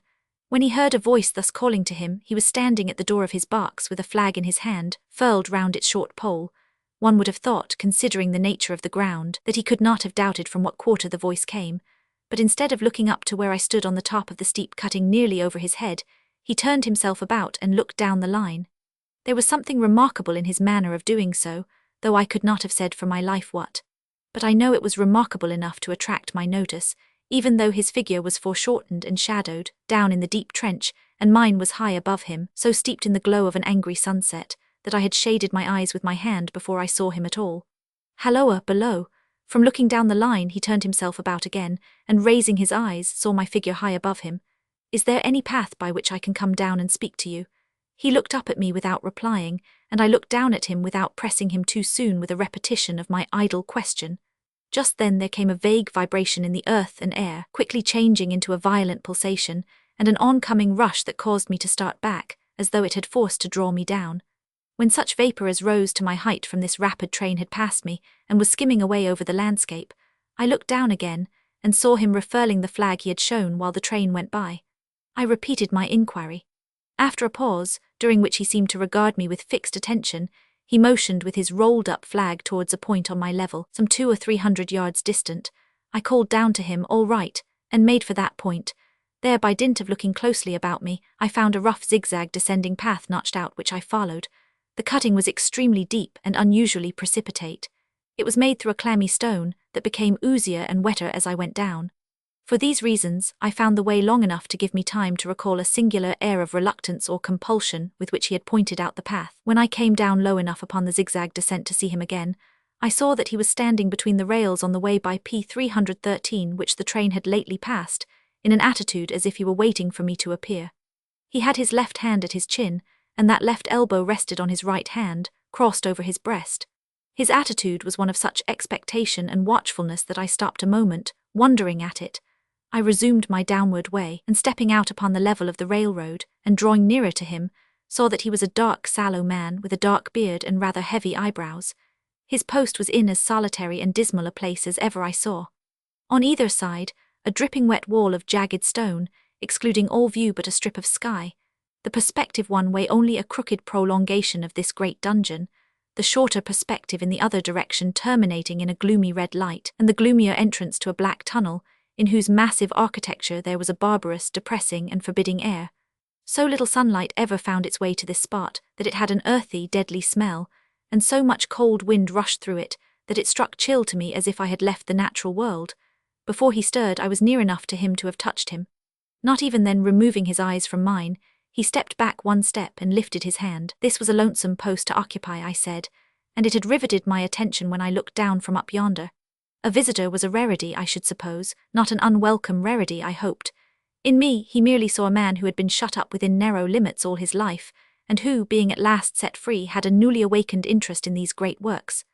When he heard a voice thus calling to him, he was standing at the door of his box with a flag in his hand, furled round its short pole. One would have thought, considering the nature of the ground, that he could not have doubted from what quarter the voice came, but instead of looking up to where I stood on the top of the steep cutting nearly over his head, he turned himself about and looked down the line. There was something remarkable in his manner of doing so, though I could not have said for my life what. But I know it was remarkable enough to attract my notice, even though his figure was foreshortened and shadowed, down in the deep trench, and mine was high above him, so steeped in the glow of an angry sunset, that I had shaded my eyes with my hand before I saw him at all. Halloa, below. From looking down the line he turned himself about again, and raising his eyes saw my figure high above him. "Is there any path by which I can come down and speak to you?" He looked up at me without replying, and I looked down at him without pressing him too soon with a repetition of my idle question. Just then there came a vague vibration in the earth and air, quickly changing into a violent pulsation, and an oncoming rush that caused me to start back, as though it had forced to draw me down. When such vapour as rose to my height from this rapid train had passed me, and was skimming away over the landscape, I looked down again, and saw him refurling the flag he had shown while the train went by. I repeated my inquiry. After a pause, during which he seemed to regard me with fixed attention, he motioned with his rolled-up flag towards a point on my level, some 200 or 300 yards distant. I called down to him, "All right," and made for that point. There, by dint of looking closely about me, I found a rough zigzag descending path notched out which I followed. The cutting was extremely deep and unusually precipitate. It was made through a clammy stone that became oozier and wetter as I went down. For these reasons, I found the way long enough to give me time to recall a singular air of reluctance or compulsion with which he had pointed out the path. When I came down low enough upon the zigzag descent to see him again, I saw that he was standing between the rails on the way by P 313 which the train had lately passed, in an attitude as if he were waiting for me to appear. He had his left hand at his chin, and that left elbow rested on his right hand, crossed over his breast. His attitude was one of such expectation and watchfulness that I stopped a moment, wondering at it. I resumed my downward way, and stepping out upon the level of the railroad, and drawing nearer to him, saw that he was a dark, sallow man with a dark beard and rather heavy eyebrows. His post was in as solitary and dismal a place as ever I saw. On either side, a dripping wet wall of jagged stone, excluding all view but a strip of sky. The perspective one way only a crooked prolongation of this great dungeon, the shorter perspective in the other direction terminating in a gloomy red light, and the gloomier entrance to a black tunnel, in whose massive architecture there was a barbarous, depressing and forbidding air. So little sunlight ever found its way to this spot that it had an earthy, deadly smell, and so much cold wind rushed through it that it struck chill to me as if I had left the natural world. Before he stirred, I was near enough to him to have touched him. Not even then removing his eyes from mine, he stepped back one step and lifted his hand. This was a lonesome post to occupy, I said, and it had riveted my attention when I looked down from up yonder. A visitor was a rarity, I should suppose, not an unwelcome rarity, I hoped. In me, he merely saw a man who had been shut up within narrow limits all his life, and who, being at last set free, had a newly awakened interest in these great works.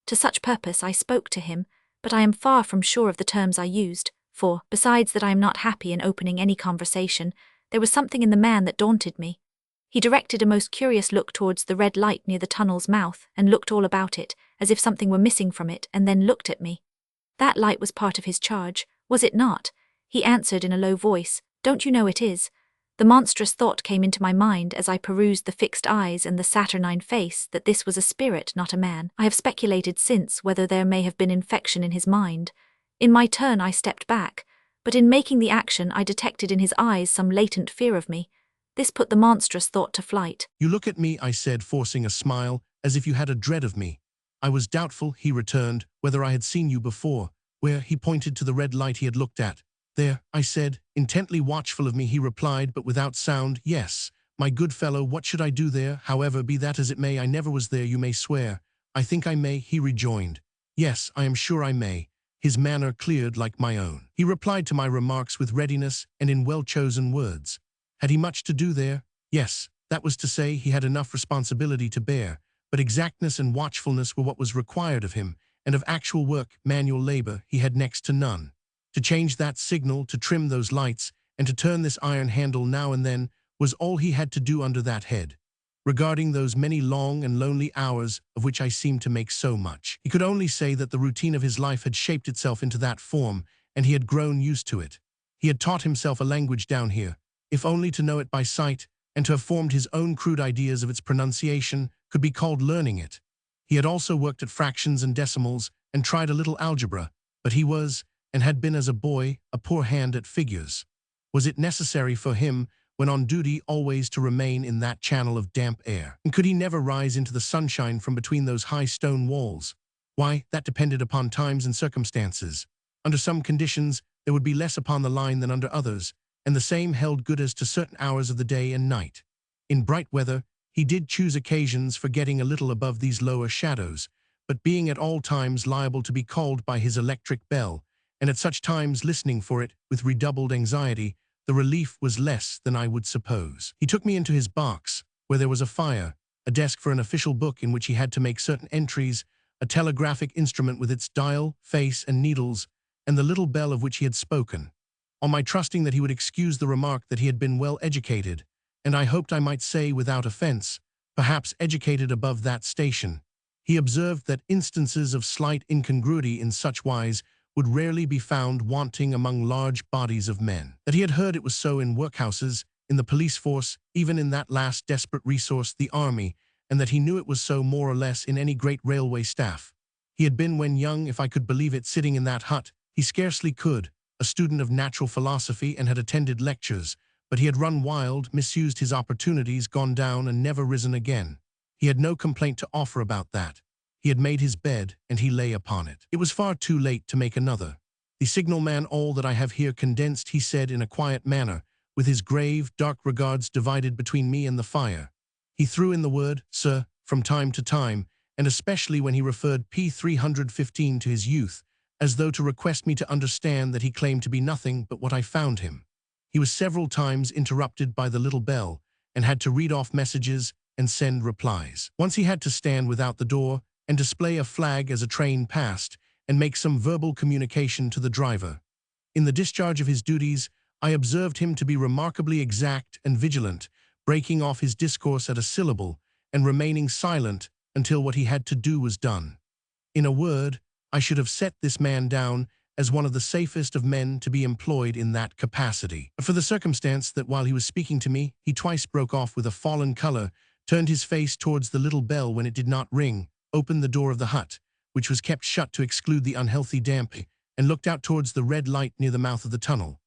To such purpose I spoke to him, but I am far from sure of the terms I used, for, besides that I am not happy in opening any conversation, there was something in the man that daunted me. He directed a most curious look towards the red light near the tunnel's mouth, and looked all about it, as if something were missing from it, and then looked at me. That light was part of his charge, was it not? He answered in a low voice, "Don't you know it is? The monstrous thought came into my mind as I perused the fixed eyes and the saturnine face that this was a spirit, not a man. I have speculated since whether there may have been infection in his mind. In my turn I stepped back, but in making the action I detected in his eyes some latent fear of me. This put the monstrous thought to flight. "You look at me," I said, forcing a smile, "as if you had a dread of me." "I was doubtful," he returned, "whether I had seen you before." "Where?" He pointed to the red light he had looked at. "There," I said. Intently watchful of me, he replied, but without sound, "Yes, my good fellow, what should I do there? However, be that as it may, I never was there, you may swear." "I think I may," he rejoined. "Yes, I am sure I may." His manner cleared like my own. He replied to my remarks with readiness and in well-chosen words. Had he much to do there? Yes, that was to say, he had enough responsibility to bear, but exactness and watchfulness were what was required of him, and of actual work, manual labor, he had next to none. To change that signal, to trim those lights, and to turn this iron handle now and then was all he had to do under that head. Regarding those many long and lonely hours of which I seemed to make so much, he could only say that the routine of his life had shaped itself into that form, and he had grown used to it. He had taught himself a language down here, if only to know it by sight, and to have formed his own crude ideas of its pronunciation could be called learning it. He had also worked at fractions and decimals, and tried a little algebra, but he was, and had been as a boy, a poor hand at figures. Was it necessary for him, when on duty, always to remain in that channel of damp air? And could he never rise into the sunshine from between those high stone walls? Why, that depended upon times and circumstances. Under some conditions, there would be less upon the line than under others, and the same held good as to certain hours of the day and night. In bright weather, he did choose occasions for getting a little above these lower shadows, but being at all times liable to be called by his electric bell, and at such times listening for it with redoubled anxiety, the relief was less than I would suppose. He took me into his box, where there was a fire, a desk for an official book in which he had to make certain entries, a telegraphic instrument with its dial, face, and needles, and the little bell of which he had spoken. On my trusting that he would excuse the remark that he had been well educated, and I hoped I might say without offense, perhaps educated above that station, he observed that instances of slight incongruity in such wise would rarely be found wanting among large bodies of men. That he had heard it was so in workhouses, in the police force, even in that last desperate resource, the army, and that he knew it was so more or less in any great railway staff. He had been, when young, if I could believe it, sitting in that hut. He scarcely could, a student of natural philosophy, and had attended lectures, but he had run wild, misused his opportunities, gone down, and never risen again. He had no complaint to offer about that. He had made his bed, and he lay upon it. It was far too late to make another. "The signalman, all that I have here condensed," he said in a quiet manner, with his grave, dark regards divided between me and the fire. He threw in the word, "sir," from time to time, and especially when he referred P 315 to his youth, as though to request me to understand that he claimed to be nothing but what I found him. He was several times interrupted by the little bell, and had to read off messages and send replies. Once he had to stand without the door and display a flag as a train passed, and make some verbal communication to the driver. In the discharge of his duties, I observed him to be remarkably exact and vigilant, breaking off his discourse at a syllable, and remaining silent until what he had to do was done. In a word, I should have set this man down as one of the safest of men to be employed in that capacity. For the circumstance that while he was speaking to me, he twice broke off with a fallen color, turned his face towards the little bell when it did not ring, opened the door of the hut, which was kept shut to exclude the unhealthy damp, and looked out towards the red light near the mouth of the tunnel.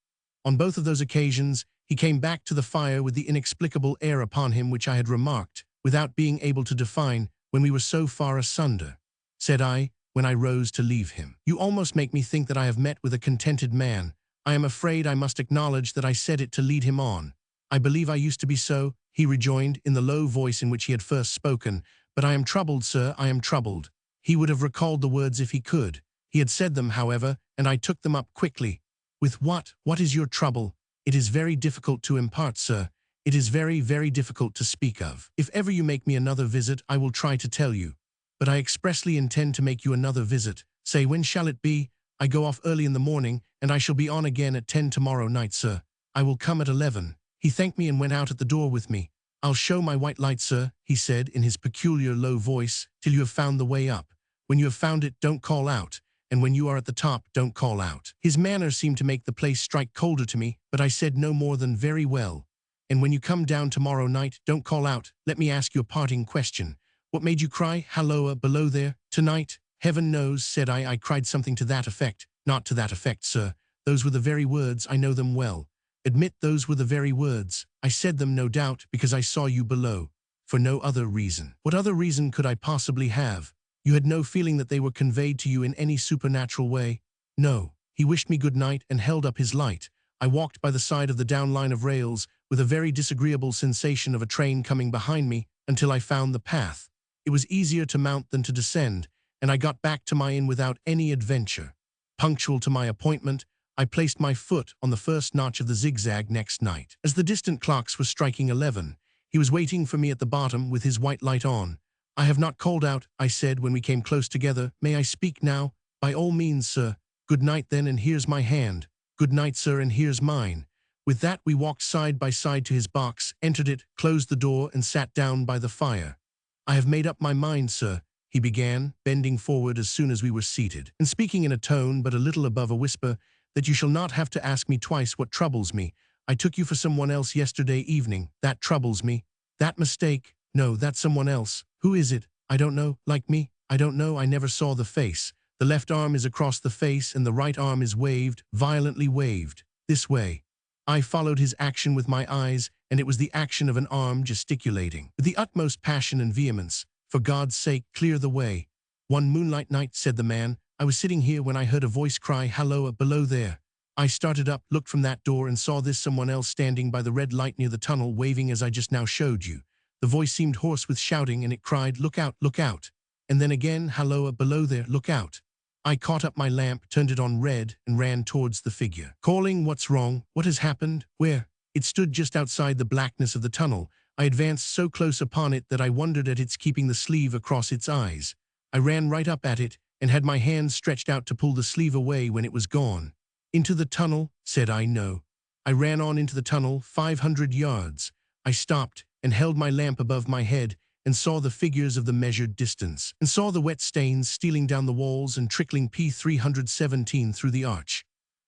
On both of those occasions, he came back to the fire with the inexplicable air upon him which I had remarked, without being able to define, when we were so far asunder. Said I, when I rose to leave him, "You almost make me think that I have met with a contented man. I am afraid I must acknowledge that I said it to lead him on. I believe I used to be so," he rejoined in the low voice in which he had first spoken, "but I am troubled, sir, I am troubled." He would have recalled the words if he could. He had said them, however, and I took them up quickly. "With what? What is your trouble? It is very difficult to impart, sir. It is very, very difficult to speak of. If ever you make me another visit, I will try to tell you. But I expressly intend to make you another visit. Say, when shall it be? I go off early in the morning, and I shall be on again at 10 tomorrow night, sir. I will come at 11. He thanked me and went out at the door with me. "I'll show my white light, sir," he said in his peculiar low voice, "till you have found the way up. When you have found it, don't call out, and when you are at the top, don't call out." His manner seemed to make the place strike colder to me, but I said no more than "very well," And when you come down tomorrow night, don't call out. Let me ask you a parting question. What made you cry, halloa, below there, tonight? Heaven knows, said I. I cried something to that effect. Not to that effect, sir. Those were the very words. I know them well. Admit those were the very words. I said them, no doubt, because I saw you below. For no other reason. What other reason could I possibly have? You had no feeling that they were conveyed to you in any supernatural way? No. He wished me good night and held up his light. I walked by the side of the down line of rails with a very disagreeable sensation of a train coming behind me until I found the path. It was easier to mount than to descend, and I got back to my inn without any adventure. Punctual to my appointment, I placed my foot on the first notch of the zigzag next night. As the distant clocks were striking 11, he was waiting for me at the bottom with his white light on. I have not called out, I said when we came close together. May I speak now? By all means, sir. Good night then, and here's my hand. Good night, sir, and here's mine. With that we walked side by side to his box, entered it, closed the door, and sat down by the fire. I have made up my mind, sir, he began, bending forward as soon as we were seated, and speaking in a tone but a little above a whisper, that you shall not have to ask me twice what troubles me. I took you for someone else yesterday evening. That troubles me. That mistake. No, that's someone else. Who is it? I don't know. Like me? I don't know. I never saw the face. The left arm is across the face and the right arm is waved, violently waved. This way. I followed his action with my eyes, and it was the action of an arm gesticulating. With the utmost passion and vehemence. For God's sake, clear the way. One moonlight night, said the man, I was sitting here when I heard a voice cry, halloa, below there. I started up, looked from that door, and saw this someone else standing by the red light near the tunnel, waving as I just now showed you. The voice seemed hoarse with shouting, and it cried, look out, look out. And then again, halloa, below there, look out. I caught up my lamp, turned it on red, and ran towards the figure, calling, what's wrong? What has happened? Where? It stood just outside the blackness of the tunnel. I advanced so close upon it that I wondered at its keeping the sleeve across its eyes. I ran right up at it, and had my hand stretched out to pull the sleeve away when it was gone. Into the tunnel? Said I. No. I ran on into the tunnel, 500 yards. I stopped, and held my lamp above my head, and saw the figures of the measured distance, and saw the wet stains stealing down the walls and trickling P317 through the arch.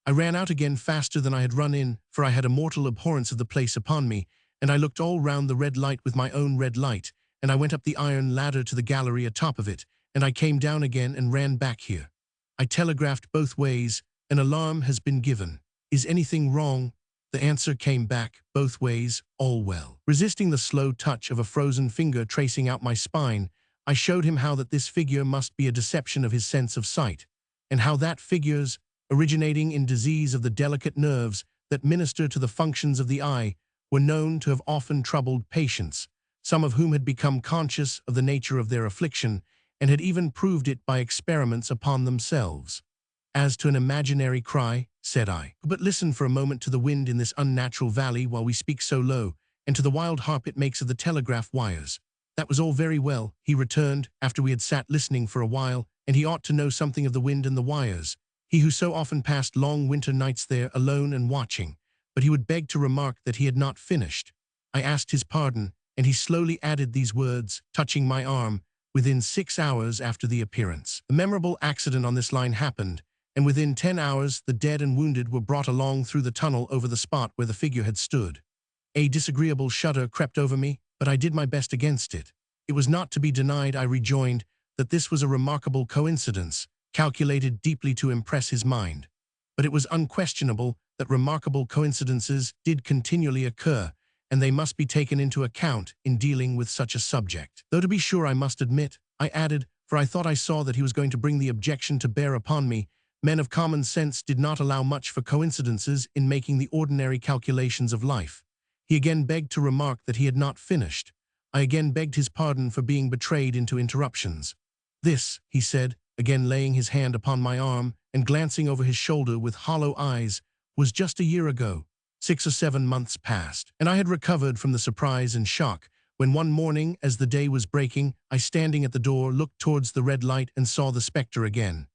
I ran out again faster than I had run in, for I had a mortal abhorrence of the place upon me, and I looked all round the red light with my own red light, and I went up the iron ladder to the gallery atop of it, and I came down again and ran back here. I telegraphed both ways. An alarm has been given. Is anything wrong? The answer came back, both ways, all well. Resisting the slow touch of a frozen finger tracing out my spine, I showed him how that this figure must be a deception of his sense of sight, and how that figures, originating in disease of the delicate nerves that minister to the functions of the eye, were known to have often troubled patients, some of whom had become conscious of the nature of their affliction, and had even proved it by experiments upon themselves. As to an imaginary cry, said I, but listen for a moment to the wind in this unnatural valley while we speak so low, and to the wild harp it makes of the telegraph wires. That was all very well, he returned, after we had sat listening for a while, and he ought to know something of the wind and the wires, he who so often passed long winter nights there alone and watching, but he would beg to remark that he had not finished. I asked his pardon, and he slowly added these words, touching my arm, within 6 hours after the appearance. A memorable accident on this line happened, and within 10 hours the dead and wounded were brought along through the tunnel over the spot where the figure had stood. A disagreeable shudder crept over me, but I did my best against it. It was not to be denied, I rejoined, that this was a remarkable coincidence, calculated deeply to impress his mind. But it was unquestionable that remarkable coincidences did continually occur, and they must be taken into account in dealing with such a subject. Though to be sure I must admit, I added, for I thought I saw that he was going to bring the objection to bear upon me, men of common sense did not allow much for coincidences in making the ordinary calculations of life. He again begged to remark that he had not finished. I again begged his pardon for being betrayed into interruptions. This, he said, again laying his hand upon my arm and glancing over his shoulder with hollow eyes, was just a year ago. 6 or 7 months passed, and I had recovered from the surprise and shock when one morning, as the day was breaking, I, standing at the door, looked towards the red light and saw the spectre again.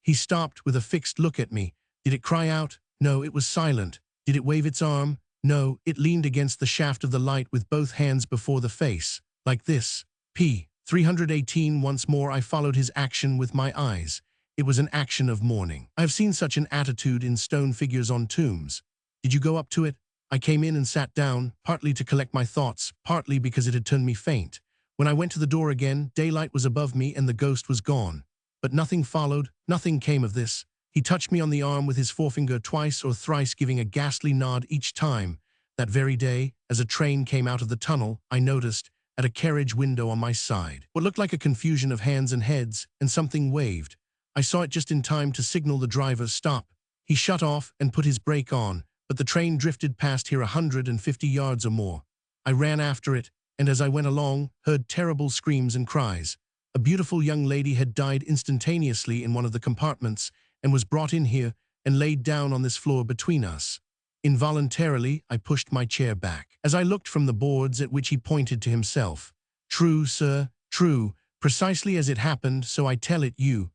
He stopped with a fixed look at me. Did it cry out? No, it was silent. Did it wave its arm? No, it leaned against the shaft of the light with both hands before the face, like this. P318. Once more I followed his action with my eyes. It was an action of mourning. I have seen such an attitude in stone figures on tombs. Did you go up to it? I came in and sat down, partly to collect my thoughts, partly because it had turned me faint. When I went to the door again, daylight was above me and the ghost was gone. But nothing followed, nothing came of this. He touched me on the arm with his forefinger twice or thrice, giving a ghastly nod each time. That very day, as a train came out of the tunnel, I noticed, at a carriage window on my side, what looked like a confusion of hands and heads, and something waved. I saw it just in time to signal the driver stop. He shut off and put his brake on, but the train drifted past here 150 yards or more. I ran after it, and as I went along, heard terrible screams and cries. A beautiful young lady had died instantaneously in one of the compartments and was brought in here and laid down on this floor between us. Involuntarily, I pushed my chair back, as I looked from the boards at which he pointed to himself. True, sir, true, precisely as it happened, so I tell it you.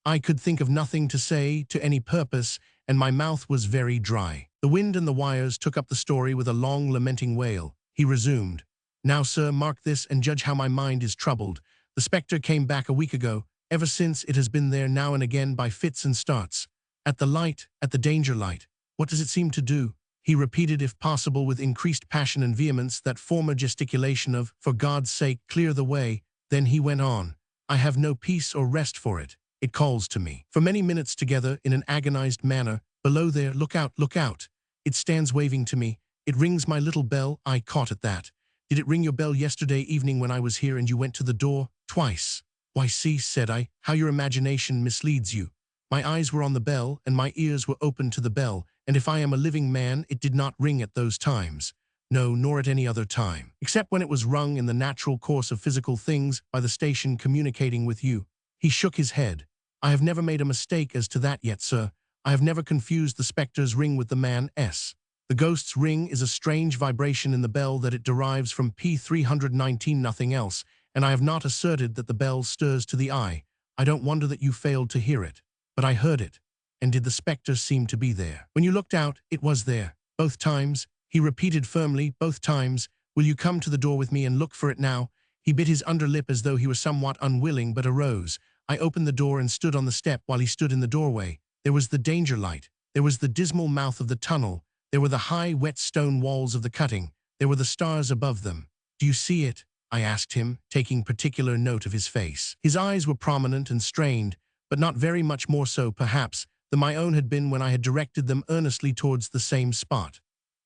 I could think of nothing to say to any purpose, and my mouth was very dry. The wind and the wires took up the story with a long lamenting wail. He resumed. Now, sir, mark this and judge how my mind is troubled. The spectre came back a week ago. Ever since it has been there now and again by fits and starts. At the light, at the danger light. What does it seem to do? He repeated, if possible with increased passion and vehemence, that former gesticulation of, for God's sake, clear the way. Then he went on. I have no peace or rest for it. It calls to me. For many minutes together, in an agonized manner, below there, look out, look out. It stands waving to me. It rings my little bell. I caught at that. Did it ring your bell yesterday evening when I was here and you went to the door? Twice. Why, see, said I, how your imagination misleads you. My eyes were on the bell, and my ears were open to the bell, and if I am a living man, it did not ring at those times. No, nor at any other time, except when it was rung in the natural course of physical things by the station communicating with you. He shook his head. I have never made a mistake as to that yet, sir. I have never confused the spectre's ring with the man's. The ghost's ring is a strange vibration in the bell that it derives from P319, nothing else, and I have not asserted that the bell stirs to the eye. I don't wonder that you failed to hear it. But I heard it. And did the spectre seem to be there? When you looked out, it was there. Both times, he repeated firmly, both times. Will you come to the door with me and look for it now? He bit his underlip as though he were somewhat unwilling, but arose. I opened the door and stood on the step while he stood in the doorway. There was the danger light. There was the dismal mouth of the tunnel. There were the high, wet stone walls of the cutting. There were the stars above them. Do you see it? I asked him, taking particular note of his face. His eyes were prominent and strained, but not very much more so, perhaps, than my own had been when I had directed them earnestly towards the same spot.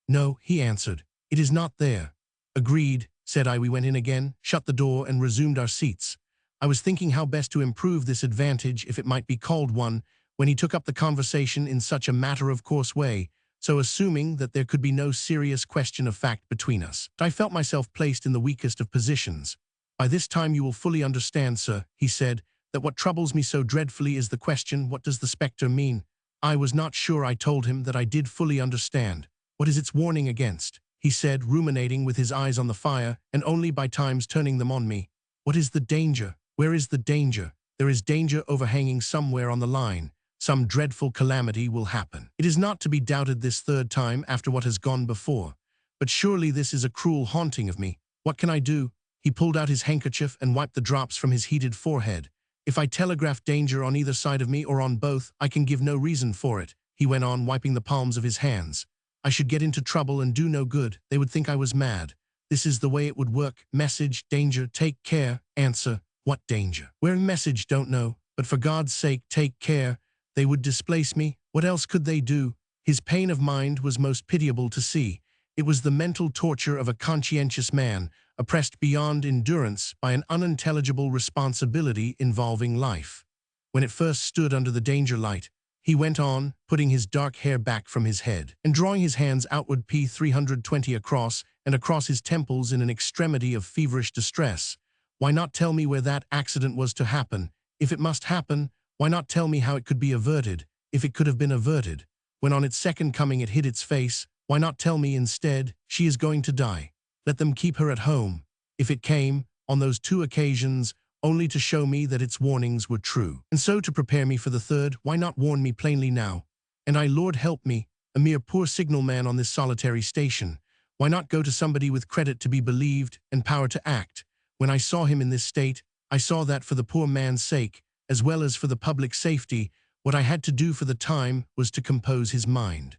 No, he answered. It is not there. Agreed, said I. We went in again, shut the door, and resumed our seats. I was thinking how best to improve this advantage, if it might be called one, when he took up the conversation in such a matter-of-course way, so assuming that there could be no serious question of fact between us. I felt myself placed in the weakest of positions. By this time you will fully understand, sir, he said, that what troubles me so dreadfully is the question, what does the spectre mean? I was not sure. I told him that I did fully understand. What is its warning against? He said, ruminating with his eyes on the fire, and only by times turning them on me. What is the danger? Where is the danger? There is danger overhanging somewhere on the line. Some dreadful calamity will happen. It is not to be doubted this third time after what has gone before. But surely this is a cruel haunting of me. What can I do? He pulled out his handkerchief and wiped the drops from his heated forehead. If I telegraph danger on either side of me or on both, I can give no reason for it, he went on, wiping the palms of his hands. I should get into trouble and do no good. They would think I was mad. This is the way it would work. Message, danger, take care. Answer, what danger? Where message, don't know. But for God's sake, take care. They would displace me. What else could they do? His pain of mind was most pitiable to see. It was the mental torture of a conscientious man, oppressed beyond endurance by an unintelligible responsibility involving life. When it first stood under the danger light, he went on, putting his dark hair back from his head, and drawing his hands outward P320 across and across his temples in an extremity of feverish distress. Why not tell me where that accident was to happen? If it must happen, why not tell me how it could be averted, if it could have been averted? When on its second coming it hid its face, why not tell me instead, she is going to die? Let them keep her at home. If it came, on those two occasions, only to show me that its warnings were true. And so to prepare me for the third, why not warn me plainly now? And I, Lord help me, a mere poor signalman on this solitary station. Why not go to somebody with credit to be believed and power to act? When I saw him in this state, I saw that for the poor man's sake, as well as for the public safety, what I had to do for the time was to compose his mind.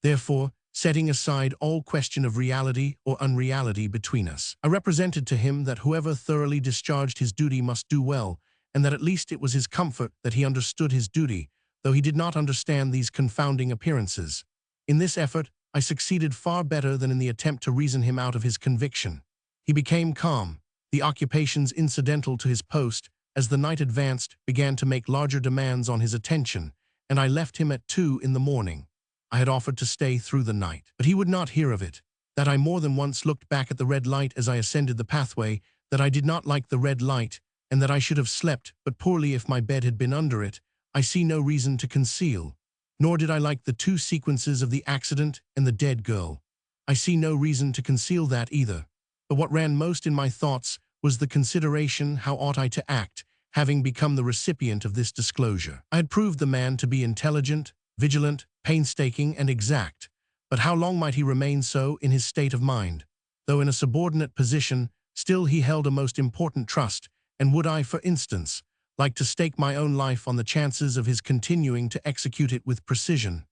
Therefore, setting aside all question of reality or unreality between us. I represented to him that whoever thoroughly discharged his duty must do well, and that at least it was his comfort that he understood his duty, though he did not understand these confounding appearances. In this effort, I succeeded far better than in the attempt to reason him out of his conviction. He became calm. The occupations incidental to his post, as the night advanced, began to make larger demands on his attention, and I left him at 2 in the morning. I had offered to stay through the night, but he would not hear of it. That I more than once looked back at the red light as I ascended the pathway, that I did not like the red light, and that I should have slept but poorly if my bed had been under it, I see no reason to conceal. Nor did I like the 2 sequences of the accident and the dead girl. I see no reason to conceal that either. But what ran most in my thoughts was the consideration how ought I to act, having become the recipient of this disclosure. I had proved the man to be intelligent, vigilant, painstaking, and exact, but how long might he remain so in his state of mind? Though in a subordinate position, still he held a most important trust, and would I, for instance, like to stake my own life on the chances of his continuing to execute it with precision,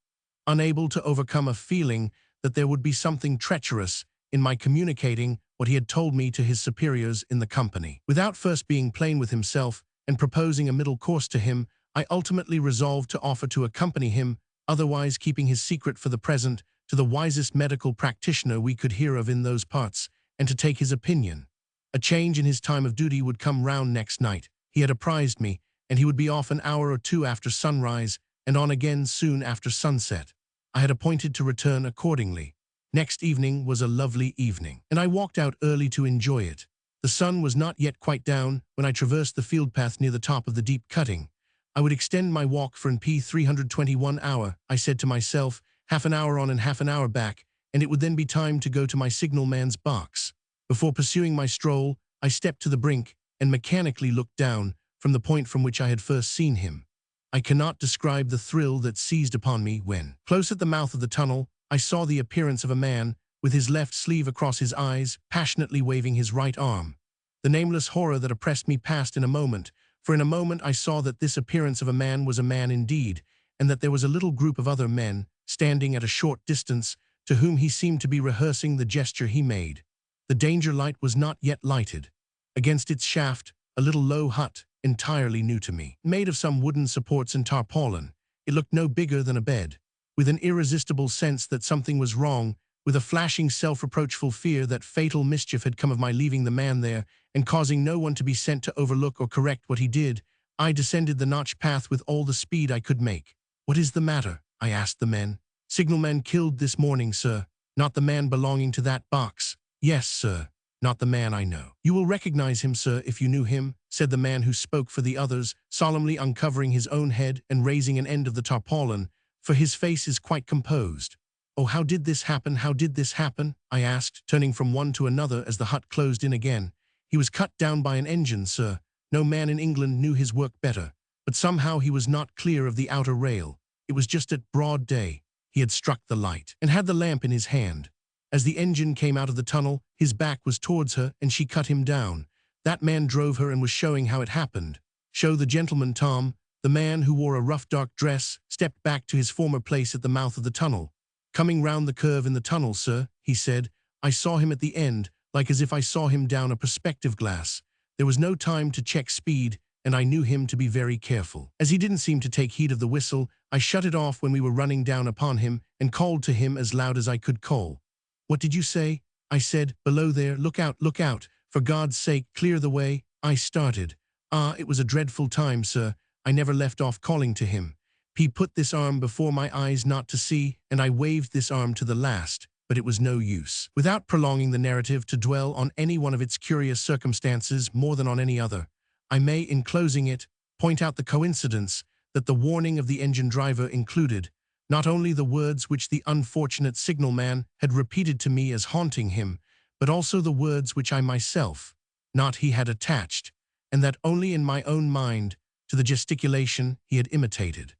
unable to overcome a feeling that there would be something treacherous in my communicating what he had told me to his superiors in the company. Without first being plain with himself and proposing a middle course to him, I ultimately resolved to offer to accompany him, otherwise keeping his secret for the present, to the wisest medical practitioner we could hear of in those parts, and to take his opinion. A change in his time of duty would come round next night. He had apprised me, and he would be off an hour or 2 after sunrise, and on again soon after sunset. I had appointed to return accordingly. Next evening was a lovely evening, and I walked out early to enjoy it. The sun was not yet quite down when I traversed the field path near the top of the deep cutting. I would extend my walk for an P 321 hour, I said to myself, half an hour on and half an hour back, and it would then be time to go to my signalman's box. Before pursuing my stroll, I stepped to the brink and mechanically looked down from the point from which I had first seen him. I cannot describe the thrill that seized upon me when, close at the mouth of the tunnel, I saw the appearance of a man, with his left sleeve across his eyes, passionately waving his right arm. The nameless horror that oppressed me passed in a moment, for in a moment I saw that this appearance of a man was a man indeed, and that there was a little group of other men, standing at a short distance, to whom he seemed to be rehearsing the gesture he made. The danger light was not yet lighted. Against its shaft, a little low hut, entirely new to me, made of some wooden supports and tarpaulin. It looked no bigger than a bed. With an irresistible sense that something was wrong, with a flashing self-reproachful fear that fatal mischief had come of my leaving the man there and causing no one to be sent to overlook or correct what he did, I descended the notched path with all the speed I could make. "What is the matter?" I asked the men. "Signalman killed this morning, sir. Not the man belonging to that box." "Yes, sir. Not the man I know." "You will recognize him, sir, if you knew him," said the man who spoke for the others, solemnly uncovering his own head and raising an end of the tarpaulin, "for his face is quite composed." "Oh, how did this happen? How did this happen?" I asked, turning from one to another as the hut closed in again. "He was cut down by an engine, sir. No man in England knew his work better. But somehow he was not clear of the outer rail. It was just at broad day. He had struck the light, and had the lamp in his hand. As the engine came out of the tunnel, his back was towards her, and she cut him down. That man drove her and was showing how it happened. Show the gentleman, Tom." The man, who wore a rough dark dress, stepped back to his former place at the mouth of the tunnel. "Coming round the curve in the tunnel, sir," he said. "I saw him at the end, like as if I saw him down a perspective glass. There was no time to check speed, and I knew him to be very careful. As he didn't seem to take heed of the whistle, I shut it off when we were running down upon him and called to him as loud as I could call. 'What did you say?' I said. 'Below there, look out, for God's sake, clear the way.' I started. Ah, it was a dreadful time, sir. I never left off calling to him. He put this arm before my eyes not to see, and I waved this arm to the last, but it was no use." Without prolonging the narrative to dwell on any one of its curious circumstances more than on any other, I may, in closing it, point out the coincidence that the warning of the engine driver included not only the words which the unfortunate signalman had repeated to me as haunting him, but also the words which I myself, not he, had attached, and that only in my own mind, to the gesticulation he had imitated.